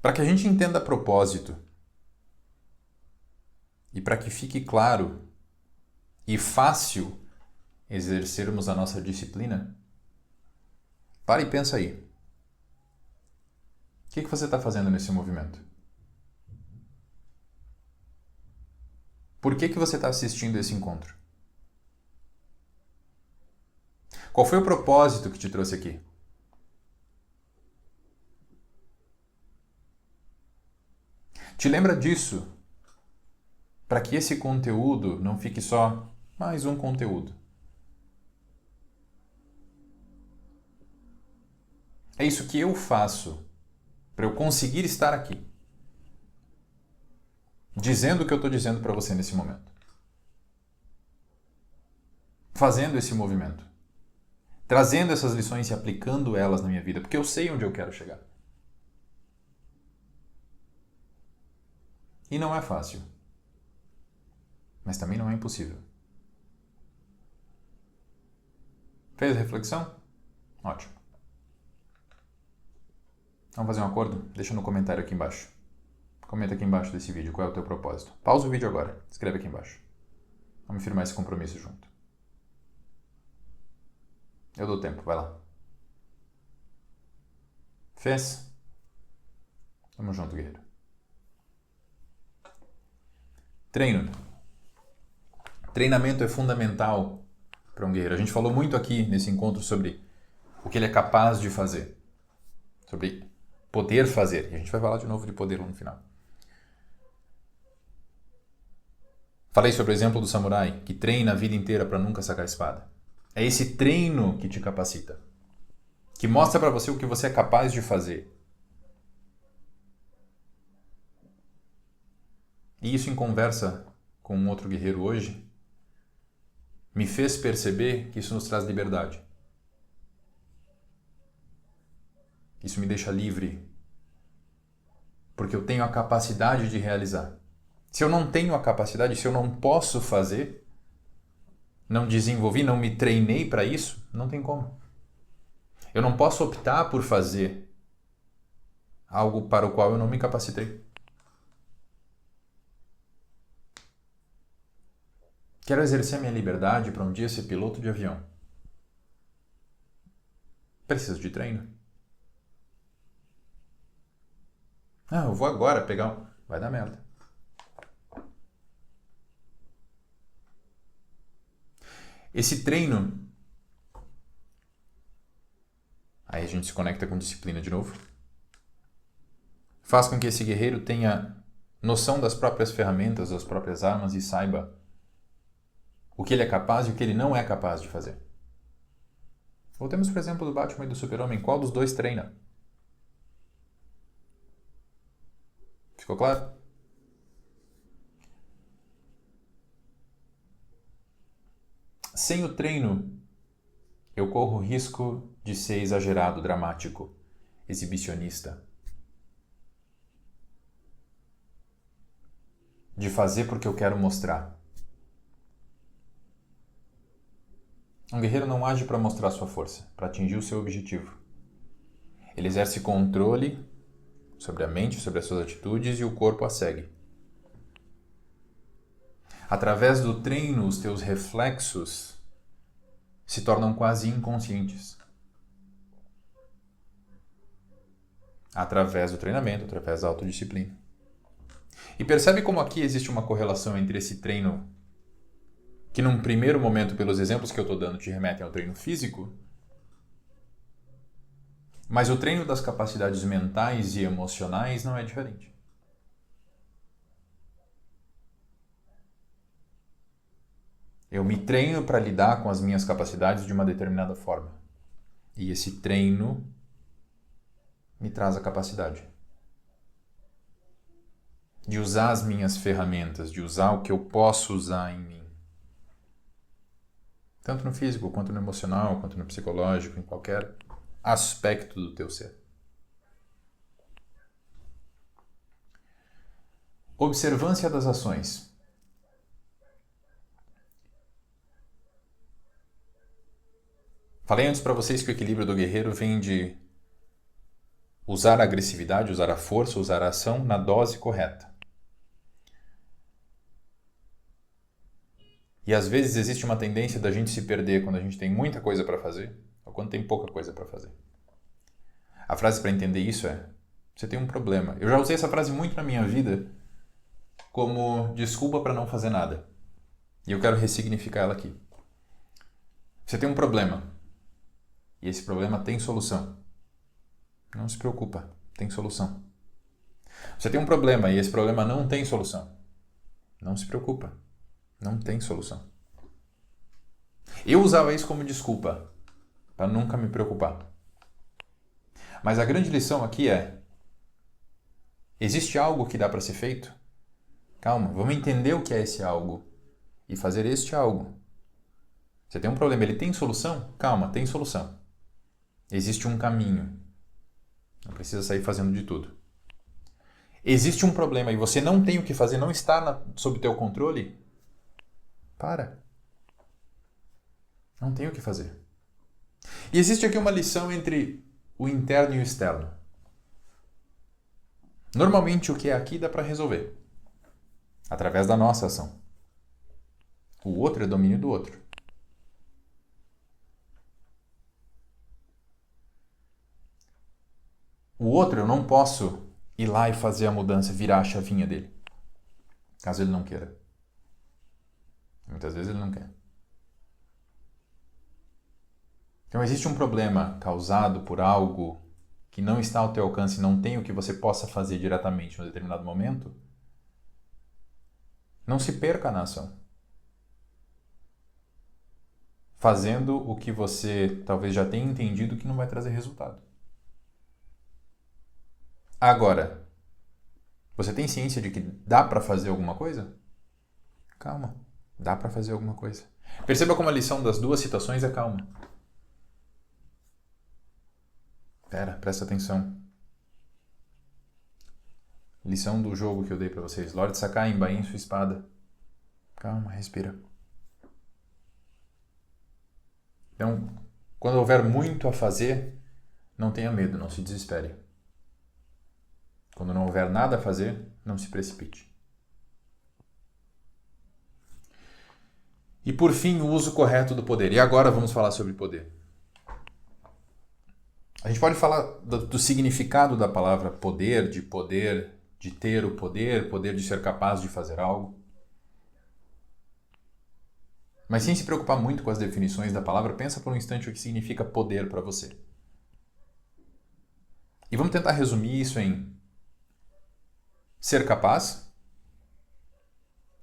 [SPEAKER 1] Para que a gente entenda propósito e para que fique claro e fácil exercermos a nossa disciplina, para e pensa aí. O que você está fazendo nesse movimento? Por que você está assistindo esse encontro? Qual foi o propósito que te trouxe aqui? Te lembra disso para que esse conteúdo não fique só mais um conteúdo. É isso que eu faço para eu conseguir estar aqui, dizendo o que eu estou dizendo para você nesse momento. Fazendo esse movimento. trazendo essas lições e aplicando elas na minha vida, porque eu sei onde eu quero chegar. E não é fácil, mas também não é impossível. Fez a reflexão? Ótimo. Vamos fazer um acordo? Deixa no comentário aqui embaixo. Comenta aqui embaixo desse vídeo qual é o teu propósito. Pausa o vídeo agora. Escreve aqui embaixo. Vamos firmar esse compromisso junto. Eu dou tempo, vai lá. Fez? Tamo junto, guerreiro. Treino. Treinamento é fundamental para um guerreiro. A gente falou muito aqui nesse encontro sobre o que ele é capaz de fazer. Sobre poder fazer. E a gente vai falar de novo de poder lá no final. Falei sobre o exemplo do samurai, que treina a vida inteira para nunca sacar a espada. É esse treino que te capacita. Que mostra para você o que você é capaz de fazer. E isso em conversa com um outro guerreiro hoje, me fez perceber que isso nos traz liberdade. Isso me deixa livre. Porque eu tenho a capacidade de realizar. Se eu não tenho a capacidade, se eu não posso fazer, não desenvolvi, não me treinei para isso, não tem como. Eu não posso optar por fazer algo para o qual eu não me capacitei. Quero exercer minha liberdade para um dia ser piloto de avião. Preciso de treino. Eu vou agora pegar um... Vai dar merda. Esse treino... Aí a gente se conecta com disciplina de novo. Faz com que esse guerreiro tenha noção das próprias ferramentas, das próprias armas e saiba o que ele é capaz e o que ele não é capaz de fazer. Voltemos para o exemplo do Batman e do Super-Homem. Qual dos dois treina? Ficou claro? Sem o treino, eu corro o risco de ser exagerado, dramático, exibicionista. De fazer porque eu quero mostrar. Um guerreiro não age para mostrar sua força, para atingir o seu objetivo. Ele exerce controle sobre a mente, sobre as suas atitudes e o corpo a segue. Através do treino, os teus reflexos se tornam quase inconscientes. Através do treinamento, através da autodisciplina. E percebe como aqui existe uma correlação entre esse treino que num primeiro momento, pelos exemplos que eu estou dando, te remetem ao treino físico, mas o treino das capacidades mentais e emocionais não é diferente. Eu me treino para lidar com as minhas capacidades de uma determinada forma. E esse treino me traz a capacidade de usar as minhas ferramentas, de usar o que eu posso usar em mim. Tanto no físico, quanto no emocional, quanto no psicológico, em qualquer aspecto do teu ser. Observância das ações. Falei antes para vocês que o equilíbrio do guerreiro vem de usar a agressividade, usar a força, usar a ação na dose correta. E às vezes existe uma tendência da gente se perder quando a gente tem muita coisa para fazer ou quando tem pouca coisa para fazer. A frase para entender isso é: você tem um problema. Eu já usei essa frase muito na minha vida como desculpa para não fazer nada. E eu quero ressignificar ela aqui. Você tem um problema. E esse problema tem solução. Não se preocupa, tem solução. Você tem um problema e esse problema não tem solução. Não se preocupa. Não tem solução. Eu usava isso como desculpa para nunca me preocupar. Mas a grande lição aqui é: existe algo que dá para ser feito? Calma, vamos entender o que é esse algo e fazer este algo. Você tem um problema, ele tem solução? Calma, tem solução. Existe um caminho. Não precisa sair fazendo de tudo. Existe um problema e você não tem o que fazer, não está sob teu controle? Para. Não tem o que fazer. E existe aqui uma lição entre o interno e o externo. Normalmente o que é aqui dá para resolver. Através da nossa ação. O outro é domínio do outro. O outro eu não posso ir lá e fazer a mudança, virar a chavinha dele. Caso ele não queira. Muitas vezes ele não quer. Então existe um problema causado por algo que não está ao teu alcance, não tem o que você possa fazer diretamente em um determinado momento. Não se perca na ação. Fazendo o que você talvez já tenha entendido que não vai trazer resultado. Agora, você tem ciência de que dá para fazer alguma coisa? Calma, dá para fazer alguma coisa. Perceba como a lição das duas situações é calma. Presta atenção. Lição do jogo que eu dei para vocês. Lord Sakai, embainhe sua espada. Calma, respira. Então, quando houver muito a fazer, não tenha medo, não se desespere. Quando não houver nada a fazer, não se precipite. E por fim, o uso correto do poder. E agora vamos falar sobre poder. A gente pode falar do significado da palavra poder, de ter o poder, poder de ser capaz de fazer algo. Mas sem se preocupar muito com as definições da palavra, pensa por um instante o que significa poder para você. E vamos tentar resumir isso em ser capaz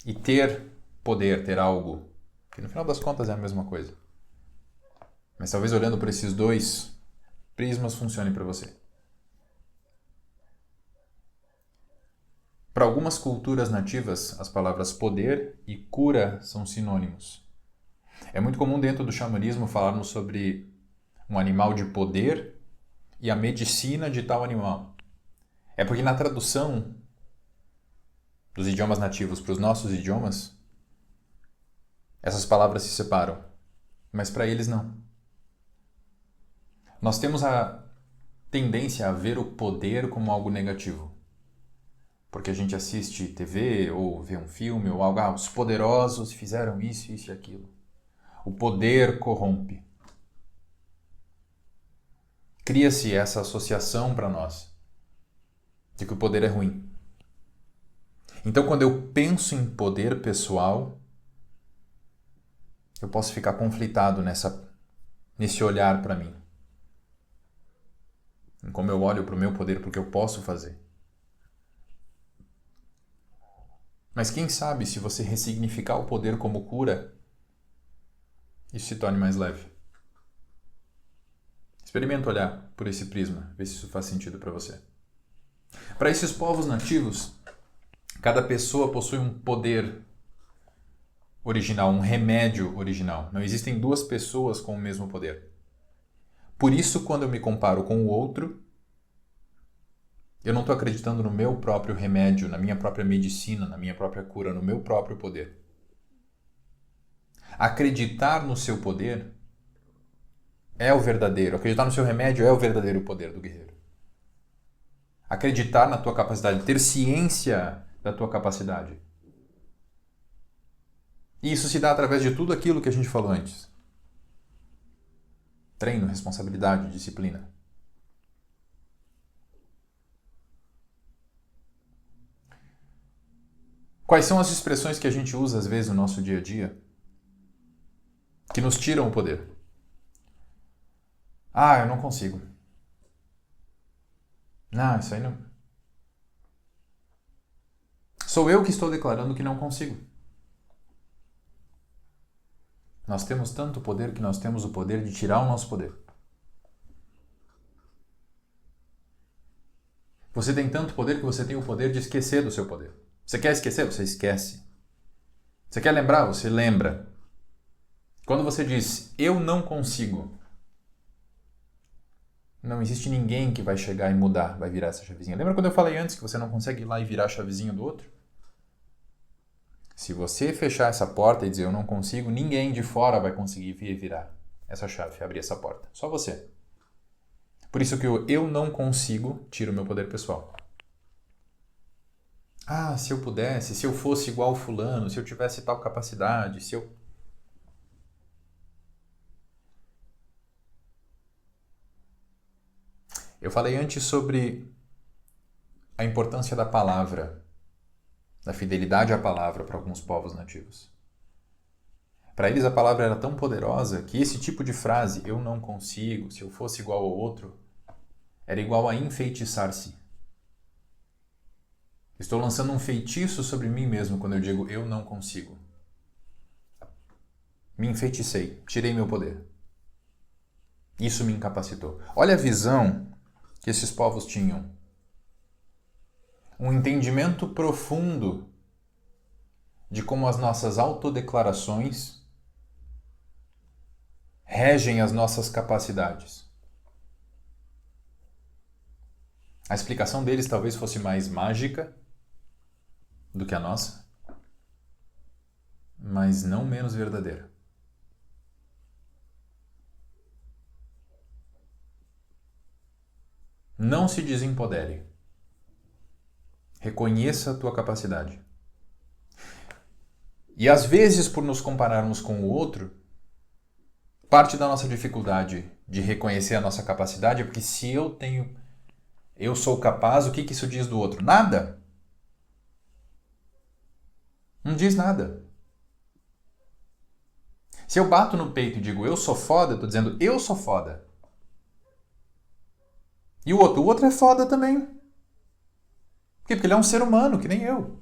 [SPEAKER 1] e ter poder, ter algo, que no final das contas é a mesma coisa. Mas talvez olhando por esses dois prismas funcione para você. Para algumas culturas nativas, as palavras poder e cura são sinônimos. É muito comum dentro do xamanismo falarmos sobre um animal de poder e a medicina de tal animal. É porque na tradução dos idiomas nativos para os nossos idiomas, essas palavras se separam, mas para eles não. Nós temos a tendência a ver o poder como algo negativo. Porque a gente assiste TV ou vê um filme ou algo, os poderosos fizeram isso, isso e aquilo. O poder corrompe. Cria-se essa associação para nós de que o poder é ruim. Então, quando eu penso em poder pessoal, eu posso ficar conflitado nesse olhar para mim. Em como eu olho para o meu poder, para o que eu posso fazer. Mas quem sabe se você ressignificar o poder como cura, isso se torne mais leve. Experimenta olhar por esse prisma, ver se isso faz sentido para você. Para esses povos nativos, cada pessoa possui um poder original, um remédio original. Não existem duas pessoas com o mesmo poder. Por isso, quando eu me comparo com o outro, eu não estou acreditando no meu próprio remédio, na minha própria medicina, na minha própria cura, no meu próprio poder. Acreditar no seu poder é o verdadeiro. Acreditar no seu remédio é o verdadeiro poder do guerreiro. Acreditar na tua capacidade, ter ciência da tua capacidade. E isso se dá através de tudo aquilo que a gente falou antes. Treino, responsabilidade, disciplina. Quais são as expressões que a gente usa às vezes no nosso dia a dia que nos tiram o poder? Eu não consigo. Não, isso aí não. Sou eu que estou declarando que não consigo. Nós temos tanto poder que nós temos o poder de tirar o nosso poder. Você tem tanto poder que você tem o poder de esquecer do seu poder. Você quer esquecer? Você esquece. Você quer lembrar? Você lembra. Quando você diz, eu não consigo, não existe ninguém que vai chegar e mudar, vai virar essa chavezinha. Lembra quando eu falei antes que você não consegue ir lá e virar a chavezinha do outro? Se você fechar essa porta e dizer eu não consigo, ninguém de fora vai conseguir vir virar essa chave, abrir essa porta. Só você. Por isso que o eu não consigo tira o meu poder pessoal. Ah, se eu pudesse, se eu fosse igual fulano, se eu tivesse tal capacidade, se eu... Eu falei antes sobre a importância da palavra, da fidelidade à palavra para alguns povos nativos. Para eles a palavra era tão poderosa que esse tipo de frase, eu não consigo, se eu fosse igual ao outro, era igual a enfeitiçar-se. Estou lançando um feitiço sobre mim mesmo quando eu digo eu não consigo. Me enfeiticei, tirei meu poder. Isso me incapacitou. Olha a visão que esses povos tinham. Um entendimento profundo de como as nossas autodeclarações regem as nossas capacidades. A explicação deles talvez fosse mais mágica do que a nossa, mas não menos verdadeira. Não se desempodere. Reconheça a tua capacidade. E às vezes, por nos compararmos com o outro, parte da nossa dificuldade de reconhecer a nossa capacidade é porque se eu sou capaz, o que isso diz do outro? Nada. Não diz nada. Se eu bato no peito e digo eu sou foda, eu estou dizendo eu sou foda. E o outro é foda também. Por quê? Porque ele é um ser humano, que nem eu.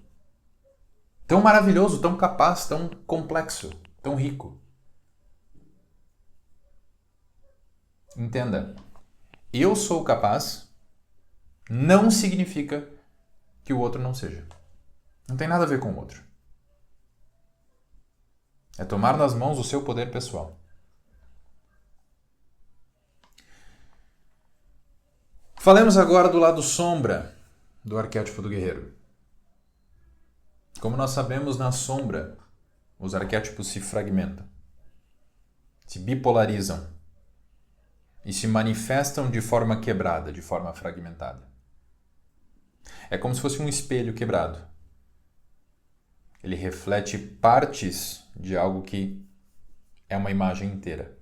[SPEAKER 1] Tão maravilhoso, tão capaz, tão complexo, tão rico. Entenda, eu sou capaz não significa que o outro não seja. Não tem nada a ver com o outro. É tomar nas mãos o seu poder pessoal. Falemos agora do lado sombra do arquétipo do guerreiro. Como nós sabemos, na sombra, os arquétipos se fragmentam, se bipolarizam e se manifestam de forma quebrada, de forma fragmentada. É como se fosse um espelho quebrado. Ele reflete partes de algo que é uma imagem inteira.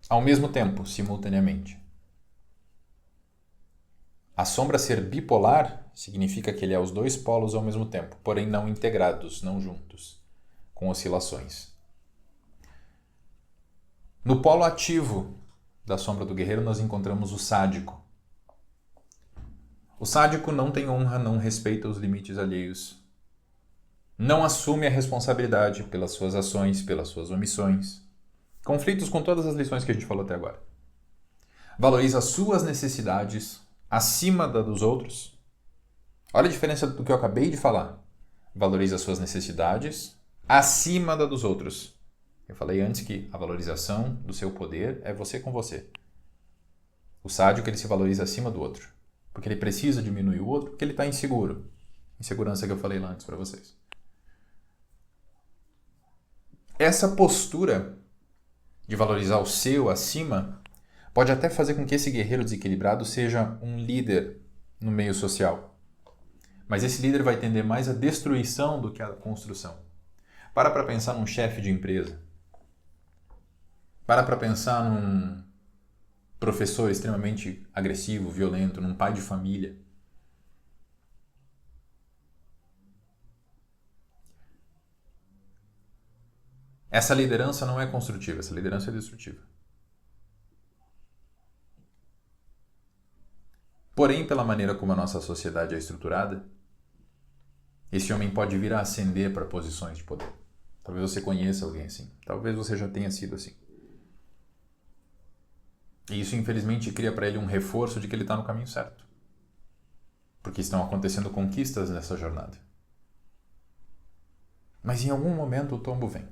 [SPEAKER 1] Ao mesmo tempo, simultaneamente. A sombra ser bipolar significa que ele é os dois polos ao mesmo tempo, porém não integrados, não juntos, com oscilações. No polo ativo da sombra do guerreiro nós encontramos o sádico. O sádico não tem honra, não respeita os limites alheios, não assume a responsabilidade pelas suas ações, pelas suas omissões. Conflitos com todas as lições que a gente falou até agora. Valoriza as suas necessidades acima da dos outros. Olha a diferença do que eu acabei de falar. Valoriza as suas necessidades acima da dos outros. Eu falei antes que a valorização do seu poder é você com você. O sádico ele se valoriza acima do outro. Porque ele precisa diminuir o outro porque ele está inseguro. Insegurança que eu falei lá antes para vocês. Essa postura de valorizar o seu acima pode até fazer com que esse guerreiro desequilibrado seja um líder no meio social. Mas esse líder vai tender mais à destruição do que à construção. Para pensar num chefe de empresa. Para pensar num professor extremamente agressivo, violento, num pai de família. Essa liderança não é construtiva, essa liderança é destrutiva. Porém, pela maneira como a nossa sociedade é estruturada, esse homem pode vir a ascender para posições de poder. Talvez você conheça alguém assim. Talvez você já tenha sido assim. E isso, infelizmente, cria para ele um reforço de que ele está no caminho certo. Porque estão acontecendo conquistas nessa jornada. Mas em algum momento o tombo vem.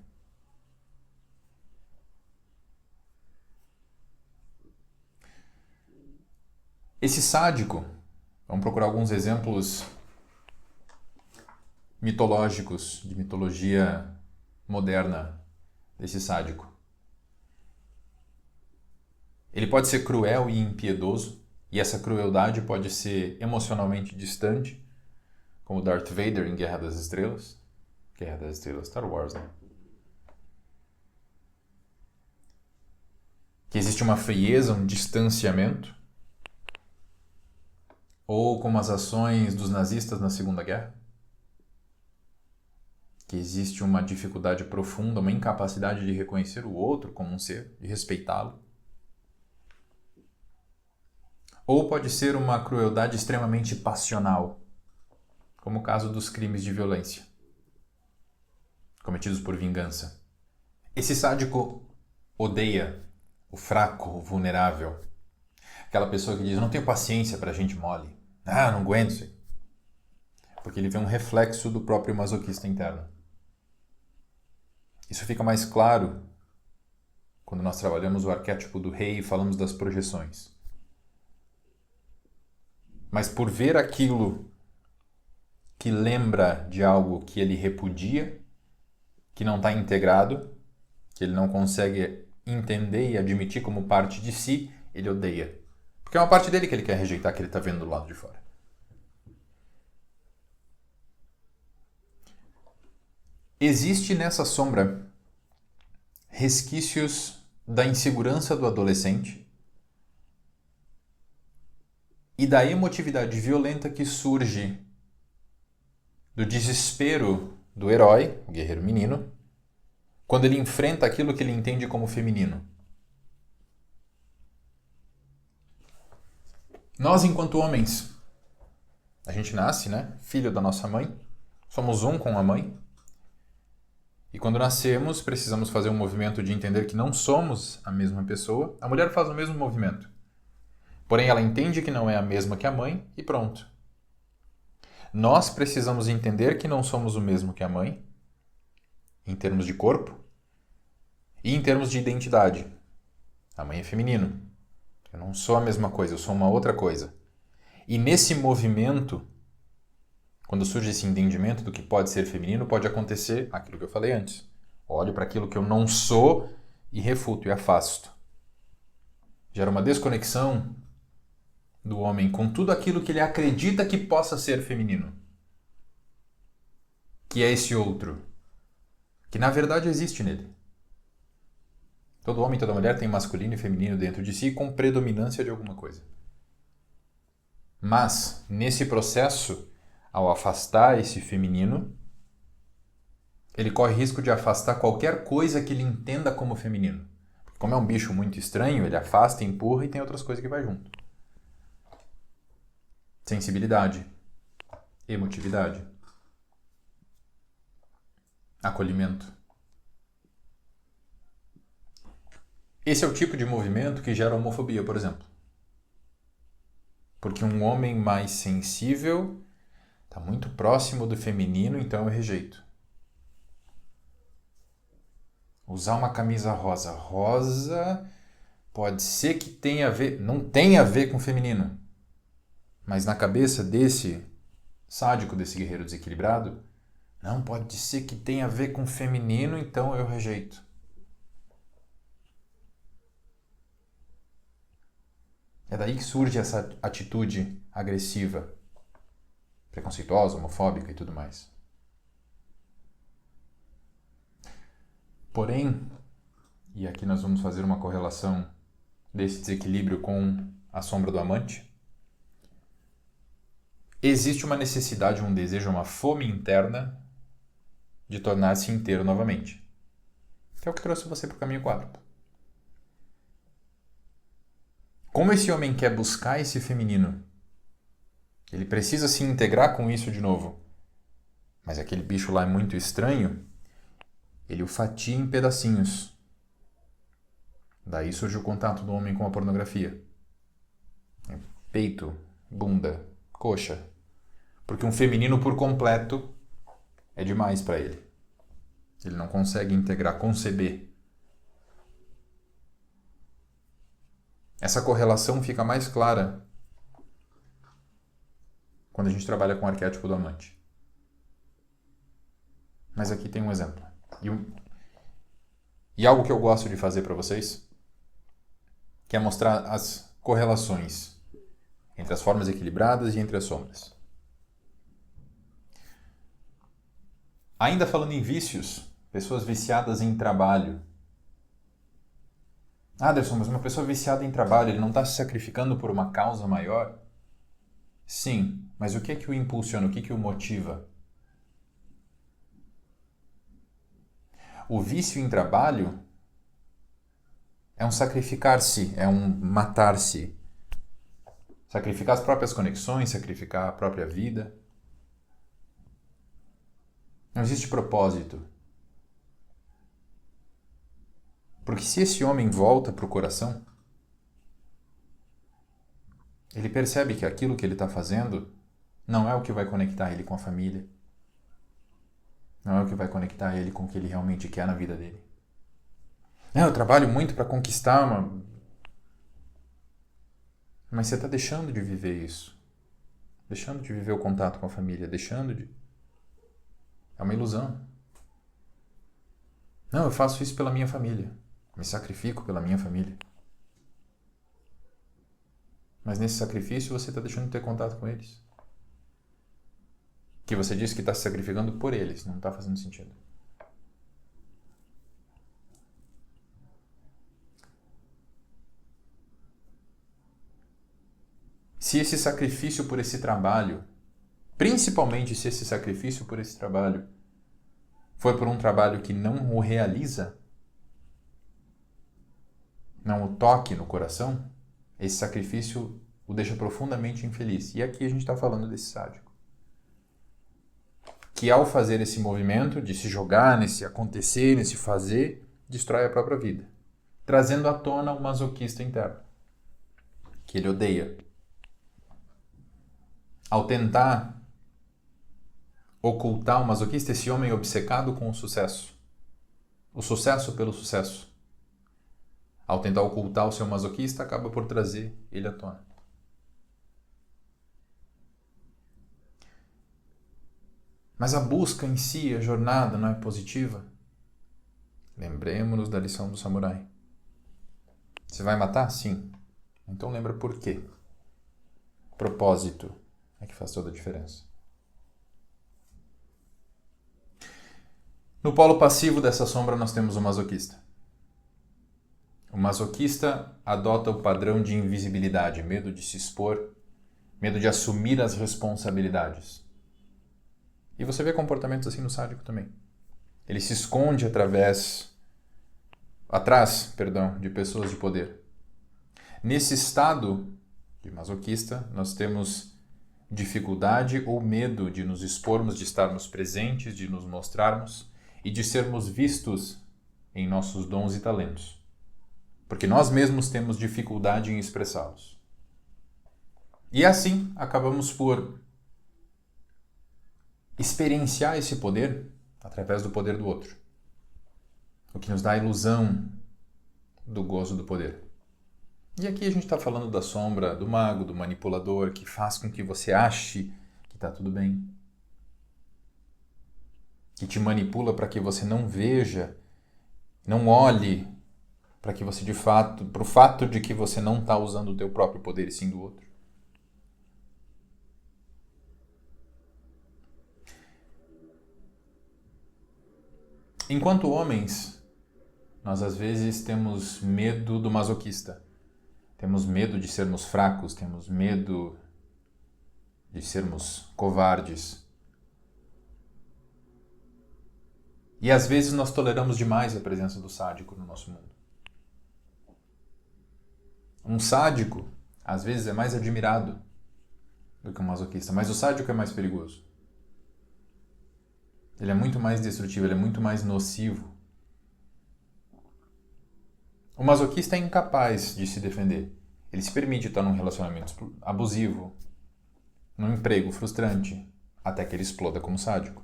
[SPEAKER 1] Esse sádico, vamos procurar alguns exemplos mitológicos, de mitologia moderna desse sádico. Ele pode ser cruel e impiedoso, e essa crueldade pode ser emocionalmente distante, como Darth Vader em Guerra das Estrelas. Guerra das Estrelas, Star Wars, né? Que existe uma frieza, um distanciamento, ou como as ações dos nazistas na Segunda Guerra, que existe uma dificuldade profunda, uma incapacidade de reconhecer o outro como um ser, de respeitá-lo. Ou pode ser uma crueldade extremamente passional, como o caso dos crimes de violência cometidos por vingança. Esse sádico odeia o fraco, o vulnerável. Aquela pessoa que diz, eu não tenho paciência para gente mole. Ah, não aguento isso aí. Porque ele vê um reflexo do próprio masoquista interno. Isso fica mais claro quando nós trabalhamos o arquétipo do rei e falamos das projeções. Mas por ver aquilo que lembra de algo que ele repudia, que não está integrado, que ele não consegue entender e admitir como parte de si, ele odeia. Porque é uma parte dele que ele quer rejeitar, que ele está vendo do lado de fora. Existe nessa sombra resquícios da insegurança do adolescente e da emotividade violenta que surge do desespero do herói, o guerreiro menino, quando ele enfrenta aquilo que ele entende como feminino. Nós, enquanto homens, a gente nasce, né? Filho da nossa mãe, somos um com a mãe. E quando nascemos, precisamos fazer um movimento de entender que não somos a mesma pessoa. A mulher faz o mesmo movimento. Porém, ela entende que não é a mesma que a mãe e pronto. Nós precisamos entender que não somos o mesmo que a mãe, em termos de corpo, e em termos de identidade. A mãe é feminino. Eu não sou a mesma coisa, eu sou uma outra coisa. E nesse movimento, quando surge esse entendimento do que pode ser feminino, pode acontecer aquilo que eu falei antes. Olho para aquilo que eu não sou e refuto e afasto. Gera uma desconexão do homem com tudo aquilo que ele acredita que possa ser feminino. Que é esse outro. Que na verdade existe nele. Todo homem e toda mulher tem masculino e feminino dentro de si com predominância de alguma coisa. Mas, nesse processo, ao afastar esse feminino, ele corre risco de afastar qualquer coisa que ele entenda como feminino. Porque como é um bicho muito estranho, ele afasta, empurra e tem outras coisas que vai junto. Sensibilidade, emotividade, acolhimento. Esse é o tipo de movimento que gera homofobia, por exemplo. Porque um homem mais sensível está muito próximo do feminino, então eu rejeito. Usar uma camisa rosa. Rosa pode ser que tenha a ver, não tem a ver com feminino. Mas na cabeça desse sádico, desse guerreiro desequilibrado, não, pode ser que tenha a ver com feminino, então eu rejeito. É daí que surge essa atitude agressiva, preconceituosa, homofóbica e tudo mais. Porém, e aqui nós vamos fazer uma correlação desse desequilíbrio com a sombra do amante, existe uma necessidade, um desejo, uma fome interna de tornar-se inteiro novamente. Que é o que trouxe você para o caminho quádruplo. Como esse homem quer buscar esse feminino? Ele precisa se integrar com isso de novo. Mas aquele bicho lá é muito estranho, ele o fatia em pedacinhos. Daí surge o contato do homem com a pornografia. Peito, bunda, coxa. Porque um feminino por completo é demais para ele. Ele não consegue integrar, conceber. Essa correlação fica mais clara quando a gente trabalha com o arquétipo do amante. Mas aqui tem um exemplo. E algo que eu gosto de fazer para vocês, que é mostrar as correlações entre as formas equilibradas e entre as sombras. Ainda falando em vícios, pessoas viciadas em trabalho. Anderson, mas uma pessoa viciada em trabalho, ele não está se sacrificando por uma causa maior? Sim, mas o que é que o impulsiona? O que é que o motiva? O vício em trabalho é um sacrificar-se, é um matar-se. Sacrificar as próprias conexões, sacrificar a própria vida. Não existe propósito. Porque se esse homem volta para o coração, ele percebe que aquilo que ele está fazendo não é o que vai conectar ele com a família. Não é o que vai conectar ele com o que ele realmente quer na vida dele. Eu trabalho muito para conquistar uma... Mas você está deixando de viver isso. Deixando de viver o contato com a família. Deixando de... É uma ilusão. Não, eu faço isso pela minha família. Me sacrifico pela minha família. Mas nesse sacrifício você está deixando de ter contato com eles. Que você disse que está se sacrificando por eles. Não está fazendo sentido. Se esse sacrifício por esse trabalho, principalmente se esse sacrifício por esse trabalho foi por um trabalho que não o realiza, não o toque no coração, esse sacrifício o deixa profundamente infeliz. E aqui a gente está falando desse sádico. Que ao fazer esse movimento de se jogar nesse acontecer, nesse fazer, destrói a própria vida. Trazendo à tona o masoquista interno, que ele odeia. Ao tentar ocultar o masoquista, esse homem obcecado com o sucesso pelo sucesso. Ao tentar ocultar o seu masoquista, acaba por trazer ele à tona. Mas a busca em si, a jornada, não é positiva? Lembremos-nos da lição do samurai. Você vai matar? Sim. Então lembra por quê. Propósito é que faz toda a diferença. No polo passivo dessa sombra nós temos o masoquista. O masoquista adota o padrão de invisibilidade, medo de se expor, medo de assumir as responsabilidades. E você vê comportamentos assim no sádico também. Ele se esconde atrás, de pessoas de poder. Nesse estado de masoquista, nós temos dificuldade ou medo de nos expormos, de estarmos presentes, de nos mostrarmos e de sermos vistos em nossos dons e talentos. Porque nós mesmos temos dificuldade em expressá-los. E assim, acabamos por experienciar esse poder através do poder do outro. O que nos dá a ilusão do gozo do poder. E aqui a gente está falando da sombra, do mago, do manipulador, que faz com que você ache que está tudo bem. Que te manipula para que você não veja, não olhe para que você para o fato de que você não está usando o teu próprio poder e sim do outro. Enquanto homens, nós às vezes temos medo do masoquista. Temos medo de sermos fracos, temos medo de sermos covardes. E às vezes nós toleramos demais a presença do sádico no nosso mundo. Um sádico, às vezes, é mais admirado do que um masoquista, mas o sádico é mais perigoso. Ele é muito mais destrutivo, ele é muito mais nocivo. O masoquista é incapaz de se defender. Ele se permite estar num relacionamento abusivo, num emprego frustrante, até que ele exploda como sádico.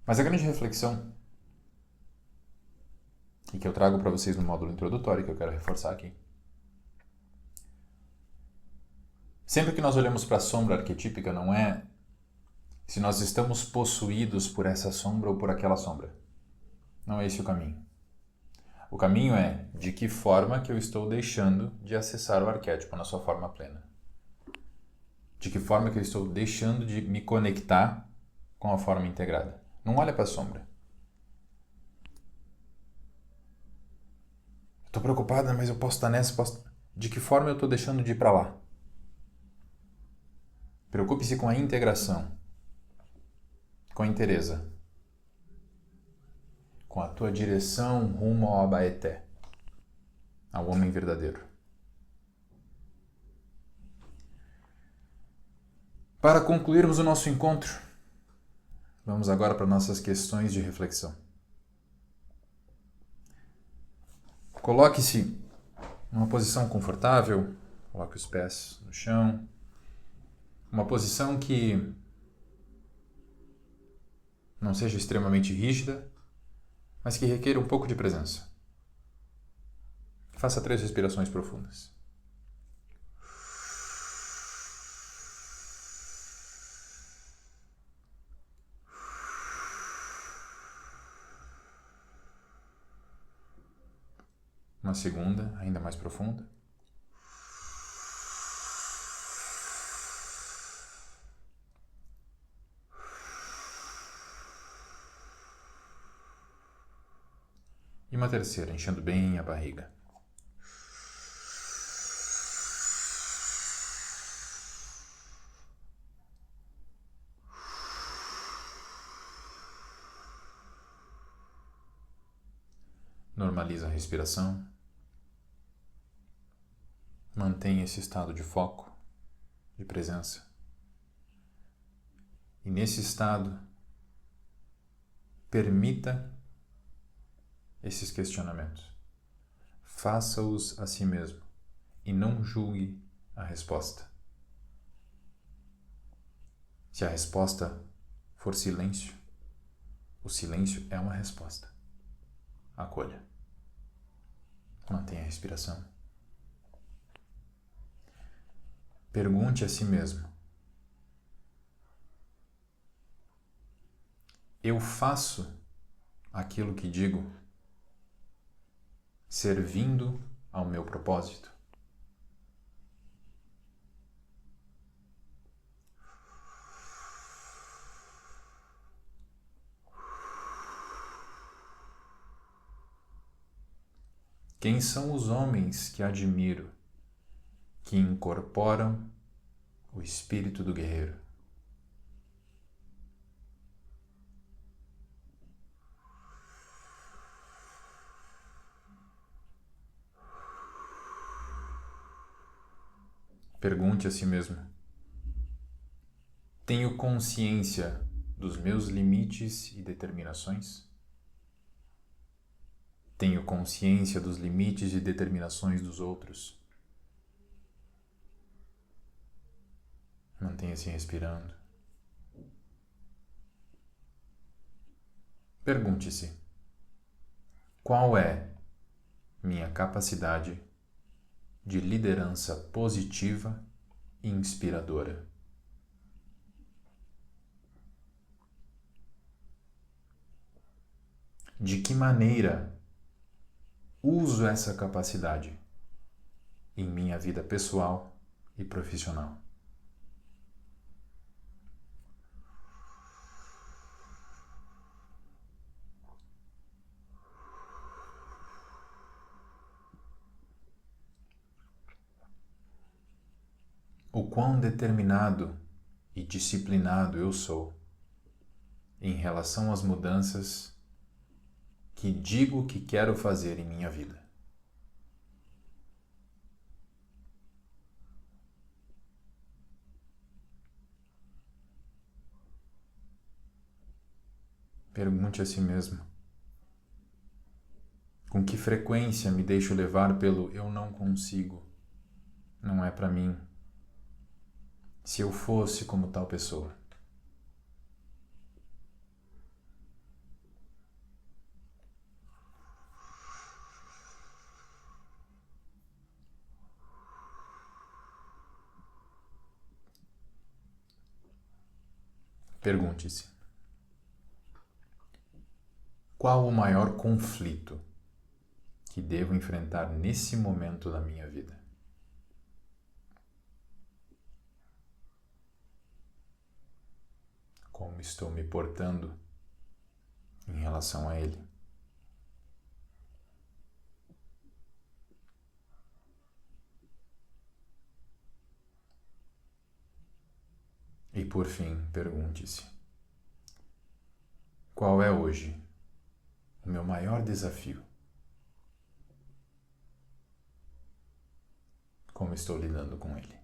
[SPEAKER 1] Mas a grande reflexão e que eu trago para vocês no módulo introdutório, que eu quero reforçar aqui. Sempre que nós olhamos para a sombra arquetípica, não é se nós estamos possuídos por essa sombra ou por aquela sombra. Não é esse o caminho. O caminho é de que forma que eu estou deixando de acessar o arquétipo na sua forma plena. De que forma que eu estou deixando de me conectar com a forma integrada. Não olha para a sombra. Estou preocupada, mas eu posso estar nessa, posso... De que forma eu estou deixando de ir para lá? Preocupe-se com a integração, com a inteireza, com a tua direção rumo ao Abaeté, ao homem verdadeiro. Para concluirmos o nosso encontro, vamos agora para nossas questões de reflexão. Coloque-se numa posição confortável, coloque os pés no chão, uma posição que não seja extremamente rígida, mas que requer um pouco de presença. Faça 3 respirações profundas. Uma segunda, ainda mais profunda. E uma terceira, enchendo bem a barriga. Normaliza a respiração. Mantenha esse estado de foco, de presença. E nesse estado, permita esses questionamentos. Faça-os a si mesmo e não julgue a resposta. Se a resposta for silêncio, o silêncio é uma resposta. Acolha. Mantenha a respiração. Pergunte a si mesmo: eu faço aquilo que digo servindo ao meu propósito? Quem são os homens que admiro, que incorporam o espírito do guerreiro? Pergunte a si mesmo: tenho consciência dos meus limites e determinações? Tenho consciência dos limites e determinações dos outros? Mantenha-se respirando. Pergunte-se: qual é minha capacidade de liderança positiva e inspiradora? De que maneira uso essa capacidade em minha vida pessoal e profissional? O quão determinado e disciplinado eu sou em relação às mudanças que digo que quero fazer em minha vida. Pergunte a si mesmo: com que frequência me deixo levar pelo eu não consigo, não é para mim, se eu fosse como tal pessoa? Pergunte-se: qual o maior conflito que devo enfrentar nesse momento da minha vida? Como estou me portando em relação a ele? E por fim, pergunte-se: qual é hoje o meu maior desafio? Como estou lidando com ele?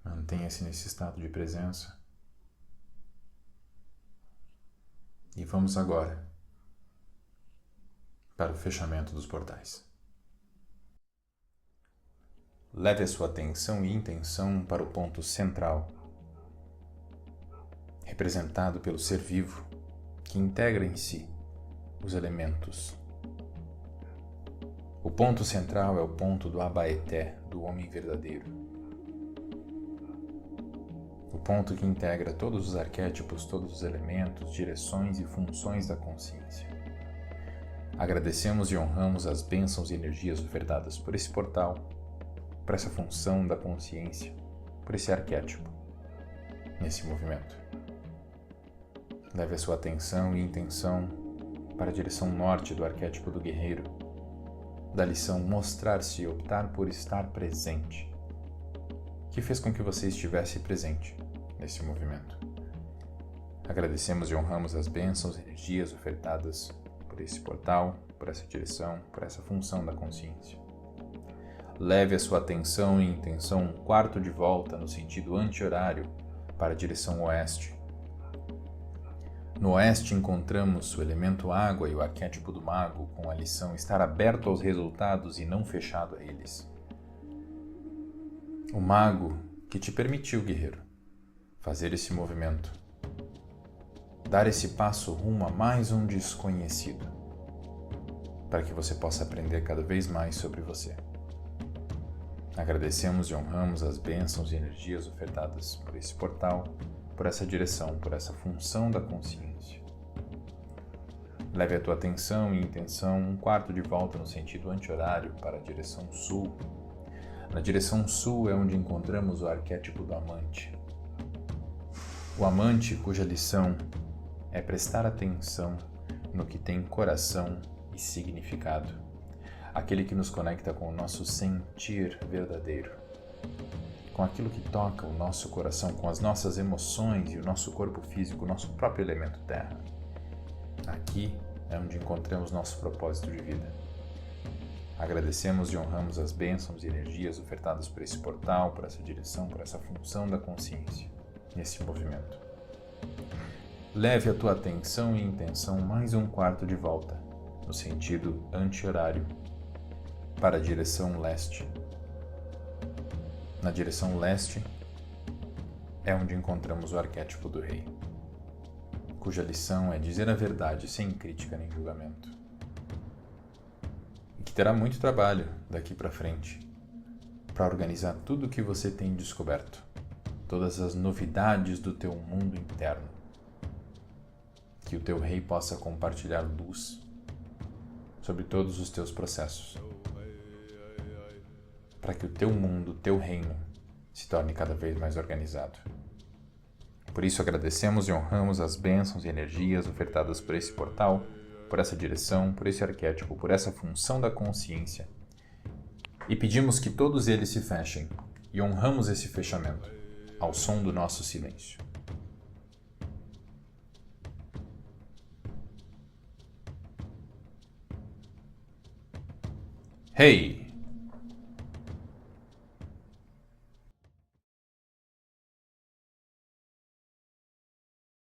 [SPEAKER 1] Mantenha-se nesse estado de presença. E vamos agora para o fechamento dos portais. Leve a sua atenção e intenção para o ponto central, representado pelo ser vivo, que integra em si os elementos. O ponto central é o ponto do Abaeté, do homem verdadeiro. O ponto que integra todos os arquétipos, todos os elementos, direções e funções da consciência. Agradecemos e honramos as bênçãos e energias ofertadas por esse portal, por essa função da consciência, por esse arquétipo, nesse movimento. Leve a sua atenção e intenção para a direção norte do arquétipo do guerreiro, da lição mostrar-se e optar por estar presente, que fez com que você estivesse presente nesse movimento. Agradecemos e honramos as bênçãos e energias ofertadas por esse portal, por essa direção, por essa função da consciência. Leve a sua atenção e intenção um quarto de volta no sentido anti-horário para a direção oeste. No oeste encontramos o elemento água e o arquétipo do mago, com a lição estar aberto aos resultados e não fechado a eles. O mago que te permitiu, guerreiro, fazer esse movimento, dar esse passo rumo a mais um desconhecido, para que você possa aprender cada vez mais sobre você. Agradecemos e honramos as bênçãos e energias ofertadas por esse portal, por essa direção, por essa função da consciência. Leve a tua atenção e intenção um quarto de volta no sentido anti-horário para a direção sul. Na direção sul é onde encontramos o arquétipo do amante. O amante cuja lição é prestar atenção no que tem coração e significado. Aquele que nos conecta com o nosso sentir verdadeiro, com aquilo que toca o nosso coração, com as nossas emoções e o nosso corpo físico, o nosso próprio elemento terra. Aqui é onde encontramos nosso propósito de vida. Agradecemos e honramos as bênçãos e energias ofertadas por esse portal, por essa direção, por essa função da consciência, nesse movimento. Leve a tua atenção e intenção mais um quarto de volta, no sentido anti-horário, para a direção leste. Na direção leste é onde encontramos o arquétipo do rei, cuja lição é dizer a verdade sem crítica nem julgamento. E que terá muito trabalho daqui para frente para organizar tudo o que você tem descoberto, todas as novidades do teu mundo interno. Que o teu rei possa compartilhar luz sobre todos os teus processos, para que o teu mundo, o teu reino, se torne cada vez mais organizado. Por isso agradecemos e honramos as bênçãos e energias ofertadas por esse portal, por essa direção, por esse arquétipo, por essa função da consciência. E pedimos que todos eles se fechem e honramos esse fechamento ao som do nosso silêncio. Hey!